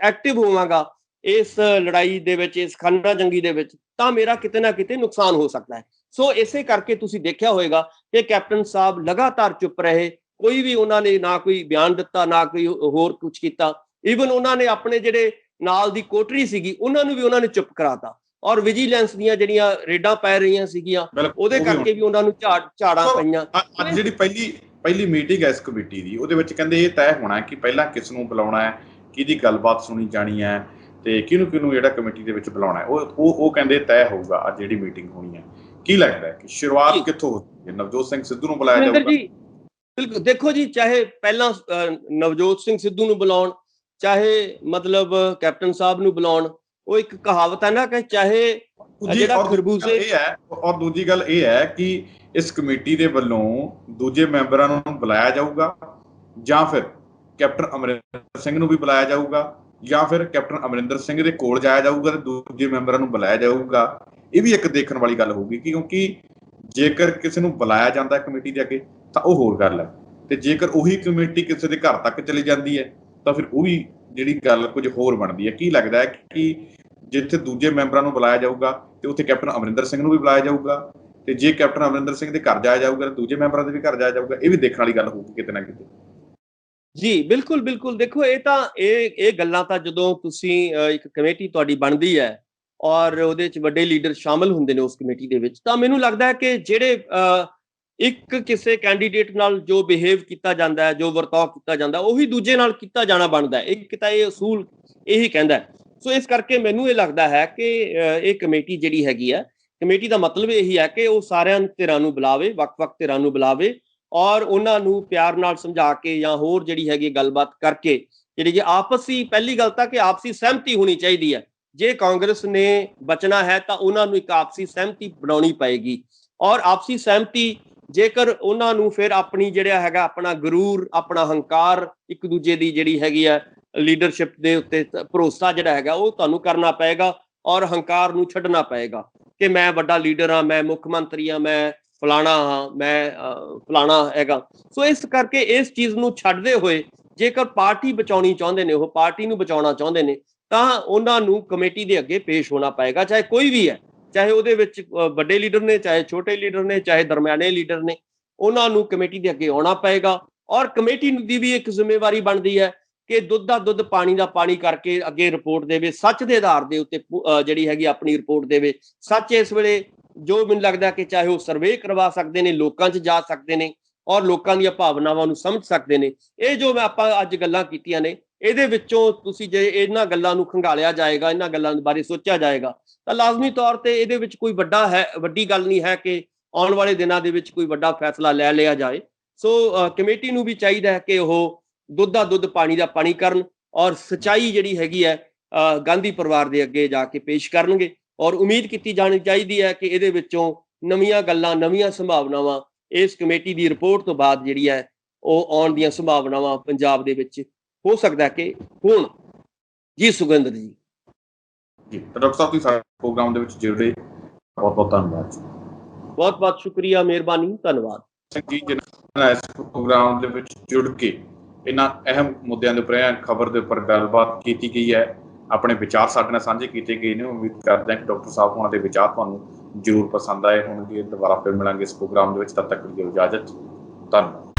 ਐਕਟਿਵ ਹੋਵਾਂਗਾ ਇਸ ਲੜਾਈ ਦੇ ਵਿੱਚ, ਇਸ ਖਾਨਾ ਜੰਗੀ ਦੇ ਵਿੱਚ, ਤਾਂ ਮੇਰਾ ਕਿਤੇ ਨਾ ਕਿਤੇ ਨੁਕਸਾਨ ਹੋ ਸਕਦਾ ਹੈ। ਸੋ ਇਸੇ ਕਰਕੇ ਤੁਸੀਂ ਦੇਖਿਆ ਹੋਏਗਾ ਕਿ ਕੈਪਟਨ ਸਾਹਿਬ ਲਗਾਤਾਰ ਚੁੱਪ ਰਹੇ, ਕੋਈ ਵੀ ਉਹਨਾਂ ਨੇ ਨਾ ਕੋਈ ਬਿਆਨ ਦਿੱਤਾ, ਨਾ ਕੋਈ ਹੋਰ ਕੁਝ ਕੀਤਾ। ਈਵਨ ਉਹਨਾਂ ਨੇ ਆਪਣੇ ਜਿਹੜੇ ਨਾਲ ਦੀ ਕੋਟਰੀ ਸੀਗੀ ਉਹਨਾਂ ਨੂੰ ਵੀ ਉਹਨਾਂ ਨੇ ਚੁੱਪ ਕਰਾਤਾ, ਔਰ ਵਿਜੀਲੈਂਸ ਦੀਆਂ ਜਿਹੜੀਆਂ ਰੇਡਾਂ ਪੈ ਰਹੀਆਂ ਸੀਗੀਆਂ ਉਹਦੇ ਕਰਕੇ ਵੀ ਉਹਨਾਂ ਨੂੰ ਝਾੜਾਂ ਪਈਆਂ। ਅੱਜ ਜਿਹੜੀ ਪਹਿਲੀ ਮੀਟਿੰਗ ਹੈ ਇਸ ਕਮੇਟੀ ਦੀ, ਉਹਦੇ ਵਿੱਚ ਕਹਿੰਦੇ ਇਹ ਤੈਅ ਹੋਣਾ ਕਿ ਪਹਿਲਾਂ ਕਿਸ ਨੂੰ ਬੁਲਾਉਣਾ ਹੈ, ਕਿਹਦੀ ਗੱਲਬਾਤ ਸੁਣੀ ਜਾਣੀ ਹੈ ਤੇ ਕਿਹਨੂੰ ਜਿਹੜਾ ਕਮੇਟੀ ਦੇ ਵਿੱਚ ਬੁਲਾਉਣਾ ਹੈ, ਉਹ ਕਹਿੰਦੇ ਤੈਅ ਹੋਊਗਾ ਅੱਜ ਜਿਹੜੀ ਮੀਟਿੰਗ ਹੋਣੀ ਹੈ। ਕੀ ਲੱਗਦਾ ਹੈ ਕਿ ਸ਼ੁਰੂਆਤ ਕਿੱਥੋਂ ਹੋਈ? ਨਵਜੋਤ ਸਿੰਘ ਸਿੱਧੂ ਨੂੰ ਬੁਲਾਇਆ ਜਾਊਗਾ? ਬਿਲਕੁਲ, ਦੇਖੋ ਜੀ, ਚਾਹੇ ਪਹਿਲਾਂ ਨਵਜੋਤ ਸਿੰਘ ਸਿੱਧੂ ਨੂੰ ਬੁਲਾਉਣ, ਚਾਹੇ ਮਤਲਬ ਕੈਪਟਨ ਸਾਹਿਬ ਨੂੰ ਬੁਲਾਉਣ, ਉਹ ਇੱਕ ਕਹਾਵਤ ਹੈ ਨਾ ਕਿ ਚਾਹੇ ਜਿਹੜਾ ਖਰਬੂਜ਼ੇ ਇਹ ਹੈ। ਔਰ ਦੂਜੀ ਗੱਲ ਇਹ ਹੈ ਕਿ ਇਸ ਕਮੇਟੀ ਦੇ ਵੱਲੋਂ ਦੂਜੇ ਮੈਂਬਰਾਂ ਨੂੰ ਬੁਲਾਇਆ ਜਾਊਗਾ, ਜਾਂ ਫਿਰ ਕੈਪਟਨ ਅਮਰਿੰਦਰ ਸਿੰਘ ਨੂੰ ਵੀ ਬੁਲਾਇਆ ਜਾਊਗਾ, ਜਾਂ ਫਿਰ ਕੈਪਟਨ ਅਮਰਿੰਦਰ ਸਿੰਘ ਦੇ ਕੋਲ ਜਾਇਆ ਜਾਊਗਾ ਤੇ ਦੂਜੇ ਮੈਂਬਰਾਂ ਨੂੰ ਬੁਲਾਇਆ ਜਾਊਗਾ। ਇਹ ਵੀ ਇੱਕ ਦੇਖਣ ਵਾਲੀ ਗੱਲ ਹੋਊਗੀ, ਕਿਉਂਕਿ ਜੇਕਰ ਕਿਸੇ ਨੂੰ ਬੁਲਾਇਆ ਜਾਂਦਾ ਕਮੇਟੀ ਦੇ ਅੱਗੇ ਤਾਂ ਉਹ ਹੋਰ ਗੱਲ ਹੈ, ਤੇ ਜੇਕਰ ਉਹੀ ਕਮੇਟੀ ਕਿਸੇ ਦੇ ਘਰ ਤੱਕ ਚਲੀ ਜਾਂਦੀ ਹੈ ਤਾਂ ਫਿਰ ਉਹ ਵੀ ਜਿਹੜੀ ਗੱਲ ਕੁਝ ਹੋਰ ਬਣਦੀ ਹੈ। ਕੀ ਲੱਗਦਾ ਹੈ ਕਿ ਜਿੱਥੇ ਦੂਜੇ ਮੈਂਬਰਾਂ ਨੂੰ ਬੁਲਾਇਆ ਜਾਊਗਾ ਤੇ ਉੱਥੇ ਕੈਪਟਨ ਅਮਰਿੰਦਰ ਸਿੰਘ ਨੂੰ ਵੀ ਬੁਲਾਇਆ ਜਾਊਗਾ, ਤੇ ਜੇ ਕੈਪਟਨ ਅਮਰਿੰਦਰ ਸਿੰਘ ਦੇ ਘਰ ਜਾਇਆ ਜਾਊਗਾ ਤੇ ਦੂਜੇ ਮੈਂਬਰਾਂ ਦੇ ਵੀ ਘਰ ਜਾਇਆ ਜਾਊਗਾ? ਇਹ ਵੀ ਦੇਖਣ ਵਾਲੀ ਗੱਲ ਹੋਊਗੀ ਕਿਤੇ ਨਾ ਕਿਤੇ। ਜੀ ਬਿਲਕੁਲ। ਦੇਖੋ, ਇਹ ਗੱਲਾਂ ਤਾਂ ਜਦੋਂ ਤੁਸੀਂ ਇੱਕ ਕਮੇਟੀ ਤੁਹਾਡੀ ਬਣਦੀ ਹੈ ਔਰ ਉਹਦੇ ਚ ਵੱਡੇ ਲੀਡਰ ਸ਼ਾਮਲ ਹੁੰਦੇ ਨੇ ਉਸ ਕਮੇਟੀ ਦੇ ਵਿੱਚ, ਤਾਂ ਮੈਨੂੰ ਲੱਗਦਾ ਹੈ ਕਿ ਜਿਹੜੇ ਇੱਕ ਕਿਸੇ ਕੈਂਡੀਡੇਟ ਨਾਲ ਜੋ ਬਿਹੇਵ ਕੀਤਾ ਜਾਂਦਾ ਹੈ, ਜੋ ਵਰਤਾਓ ਕੀਤਾ ਜਾਂਦਾ, ਉਹੀ ਦੂਜੇ ਨਾਲ ਕੀਤਾ ਜਾਣਾ ਬਣਦਾ ਹੈ। ਇੱਕ ਤਾਂ ਇਹ ਅਸੂਲ ਇਹੀ ਕਹਿੰਦਾ ਹੈ। ਸੋ ਇਸ ਕਰਕੇ ਮੈਨੂੰ ਇਹ ਲੱਗਦਾ ਹੈ ਕਿ ਇਹ ਕਮੇਟੀ ਜਿਹੜੀ ਹੈਗੀ ਹੈ, ਕਮੇਟੀ ਦਾ ਮਤਲਬ ਇਹੀ ਹੈ ਕਿ ਉਹ ਸਾਰਿਆਂ ਧਿਰਾਂ ਨੂੰ ਬੁਲਾਵੇ, ਵੱਖ-ਵੱਖ ਧਿਰਾਂ ਨੂੰ ਬੁਲਾਵੇ, ਔਰ ਉਹਨਾਂ ਨੂੰ ਪਿਆਰ ਨਾਲ ਸਮਝਾ ਕੇ ਜਾਂ ਹੋਰ ਜਿਹੜੀ ਹੈਗੀ ਗੱਲਬਾਤ ਕਰਕੇ, ਜਿਹੜੀ ਕਿ ਆਪਸੀ, ਪਹਿਲੀ ਗੱਲ ਤਾਂ ਕਿ ਆਪਸੀ ਸਹਿਮਤੀ ਹੋਣੀ ਚਾਹੀਦੀ ਹੈ। ਜੇ ਕਾਂਗਰਸ ਨੇ ਬਚਣਾ ਹੈ ਤਾਂ ਉਹਨਾਂ ਨੂੰ ਇੱਕ ਆਪਸੀ ਸਹਿਮਤੀ ਬਣਾਉਣੀ ਪਏਗੀ, ਔਰ ਆਪਸੀ ਸਹਿਮਤੀ ਜੇਕਰ ਉਹਨਾਂ ਨੂੰ ਫਿਰ ਆਪਣੀ ਜਿਹੜਾ ਹੈਗਾ ਆਪਣਾ ਗਰੂਰ, ਆਪਣਾ ਹੰਕਾਰ, ਇੱਕ ਦੂਜੇ ਦੀ ਜਿਹੜੀ ਹੈਗੀ ਹੈ ਲੀਡਰਸ਼ਿਪ ਦੇ ਉੱਤੇ ਭਰੋਸਾ ਜਿਹੜਾ ਹੈਗਾ ਉਹ ਤੁਹਾਨੂੰ ਕਰਨਾ ਪਏਗਾ, ਔਰ ਹੰਕਾਰ ਨੂੰ ਛੱਡਣਾ ਪਏਗਾ ਕਿ ਮੈਂ ਵੱਡਾ ਲੀਡਰ ਹਾਂ, ਮੈਂ ਮੁੱਖ ਮੰਤਰੀ ਹਾਂ, ਮੈਂ ਫਲਾਣਾ ਹਾਂ, ਮੈਂ ਫਲਾਣਾ ਹੈਗਾ। ਸੋ ਇਸ ਕਰਕੇ ਇਸ ਚੀਜ਼ ਨੂੰ ਛੱਡਦੇ ਹੋਏ ਜੇਕਰ ਪਾਰਟੀ ਬਚਾਉਣੀ ਚਾਹੁੰਦੇ ਨੇ, ਉਹ ਪਾਰਟੀ ਨੂੰ ਬਚਾਉਣਾ ਚਾਹੁੰਦੇ ਨੇ, ਤਾਂ ਉਹਨਾਂ ਨੂੰ ਕਮੇਟੀ ਦੇ ਅੱਗੇ ਪੇਸ਼ ਹੋਣਾ ਪਏਗਾ, ਚਾਹੇ ਕੋਈ ਵੀ ਹੈ, ਚਾਹੇ ਉਹਦੇ ਵਿੱਚ ਵੱਡੇ ਲੀਡਰ ਨੇ, ਚਾਹੇ ਛੋਟੇ ਲੀਡਰ ਨੇ, ਚਾਹੇ ਦਰਮਿਆਨੇ ਲੀਡਰ ਨੇ, ਉਹਨਾਂ ਨੂੰ ਕਮੇਟੀ ਦੇ ਅੱਗੇ ਆਉਣਾ ਪਏਗਾ। ਔਰ ਕਮੇਟੀ ਦੀ ਵੀ ਇੱਕ ਜ਼ਿੰਮੇਵਾਰੀ ਬਣਦੀ ਹੈ ਕਿ ਦੁੱਧ ਦਾ ਦੁੱਧ, ਪਾਣੀ ਦਾ ਪਾਣੀ ਕਰਕੇ ਅੱਗੇ ਰਿਪੋਰਟ ਦੇਵੇ, ਸੱਚ ਦੇ ਆਧਾਰ ਦੇ ਉੱਤੇ ਜਿਹੜੀ ਹੈਗੀ ਆਪਣੀ ਰਿਪੋਰਟ ਦੇਵੇ। ਸੱਚ ਇਸ ਵੇਲੇ ਜੋ ਮੈਨੂੰ ਲੱਗਦਾ ਕਿ ਚਾਹੇ ਉਹ ਸਰਵੇ ਕਰਵਾ ਸਕਦੇ ਨੇ, ਲੋਕਾਂ 'ਚ ਜਾ ਸਕਦੇ ਨੇ, ਔਰ ਲੋਕਾਂ ਦੀਆਂ ਭਾਵਨਾਵਾਂ ਨੂੰ ਸਮਝ ਸਕਦੇ ਨੇ। ਇਹ ਜੋ ਆਪਾਂ ਅੱਜ ਗੱਲਾਂ ਕੀਤੀਆਂ ਨੇ, ਇਹਦੇ ਵਿੱਚੋਂ ਤੁਸੀਂ ਜੇ ਇਹਨਾਂ ਗੱਲਾਂ ਨੂੰ ਖੰਗਾਲਿਆ ਜਾਏਗਾ, ਇਹਨਾਂ ਗੱਲਾਂ ਬਾਰੇ ਸੋਚਿਆ ਜਾਏਗਾ, ਤਾਂ ਲਾਜ਼ਮੀ ਤੌਰ ਤੇ ਇਹਦੇ ਵਿੱਚ ਕੋਈ ਵੱਡੀ ਗੱਲ ਨਹੀਂ ਹੈ ਕਿ ਆਉਣ ਵਾਲੇ ਦਿਨਾਂ ਦੇ ਵਿੱਚ ਕੋਈ ਵੱਡਾ ਫੈਸਲਾ ਲੈ ਲਿਆ ਜਾਏ। ਸੋ ਕਮੇਟੀ ਨੂੰ ਵੀ ਚਾਹੀਦਾ ਹੈ ਕਿ ਉਹ ਦੁੱਧ ਦਾ ਦੁੱਧ, ਪਾਣੀ ਦਾ ਪਾਣੀ ਕਰਨ, ਔਰ ਸਚਾਈ ਜਿਹੜੀ ਹੈਗੀ ਹੈ ਗਾਂਧੀ ਪਰਿਵਾਰ ਦੇ ਅੱਗੇ ਜਾ ਕੇ ਪੇਸ਼ ਕਰਨਗੇ। ਔਰ ਉਮੀਦ ਕੀਤੀ ਜਾਣੀ ਚਾਹੀਦੀ ਹੈ ਕਿ ਇਹਦੇ ਵਿੱਚੋਂ ਨਵੀਆਂ ਗੱਲਾਂ, ਨਵੀਆਂ ਸੰਭਾਵਨਾਵਾਂ ਇਸ ਕਮੇਟੀ ਦੀ ਰਿਪੋਰਟ ਤੋਂ ਬਾਅਦ ਜਿਹੜੀ ਹੈ ਉਹ ਆਉਣ ਦੀਆਂ ਸੰਭਾਵਨਾਵਾਂ ਪੰਜਾਬ ਦੇ ਵਿੱਚ ਹੋ ਸਕਦਾ ਕਿ ਹੋਣ। ਜੀ ਸੁਖਵਿੰਦਰ ਜੀ। ਜੀ ਡਾਕਟਰ ਸਾਹਿਬ ਤੁਸੀਂ ਸਾਡੇ ਪ੍ਰੋਗਰਾਮ ਦੇ ਵਿੱਚ ਜੁੜੇ, ਬਹੁਤ ਬਹੁਤ ਧੰਨਵਾਦ ਜੀ। ਬਹੁਤ ਬਹੁਤ ਸ਼ੁਕਰੀਆ, ਮਿਹਰਬਾਨੀ, ਧੰਨਵਾਦ ਜੀ। ਜਿਨ੍ਹਾਂ ਇਸ ਪ੍ਰੋਗਰਾਮ ਦੇ ਵਿੱਚ ਜੁੜ ਕੇ ਇਹਨਾਂ ਅਹਿਮ ਮੁੱਦਿਆਂ ਦੇ ਉੱਪਰ, ਖਬਰ ਦੇ ਉੱਪਰ ਗੱਲਬਾਤ ਕੀਤੀ ਗਈ ਹੈ, ਆਪਣੇ ਵਿਚਾਰ ਸਾਡੇ ਨਾਲ ਸਾਂਝੇ ਕੀਤੇ ਗਏ ਨੇ। ਉਮੀਦ ਕਰਦੇ ਹਾਂ ਕਿ ਡਾਕਟਰ ਸਾਹਿਬ ਉਹਨਾਂ ਦੇ ਵਿਚਾਰ ਤੁਹਾਨੂੰ ਜ਼ਰੂਰ ਪਸੰਦ ਆਏ ਹੋਣਗੇ। ਦੁਬਾਰਾ ਫਿਰ ਮਿਲਾਂਗੇ ਇਸ ਪ੍ਰੋਗਰਾਮ ਦੇ ਵਿੱਚ, ਤਦ ਤੱਕ ਦੀ ਇਜਾਜ਼ਤ, ਧੰਨਵਾਦ।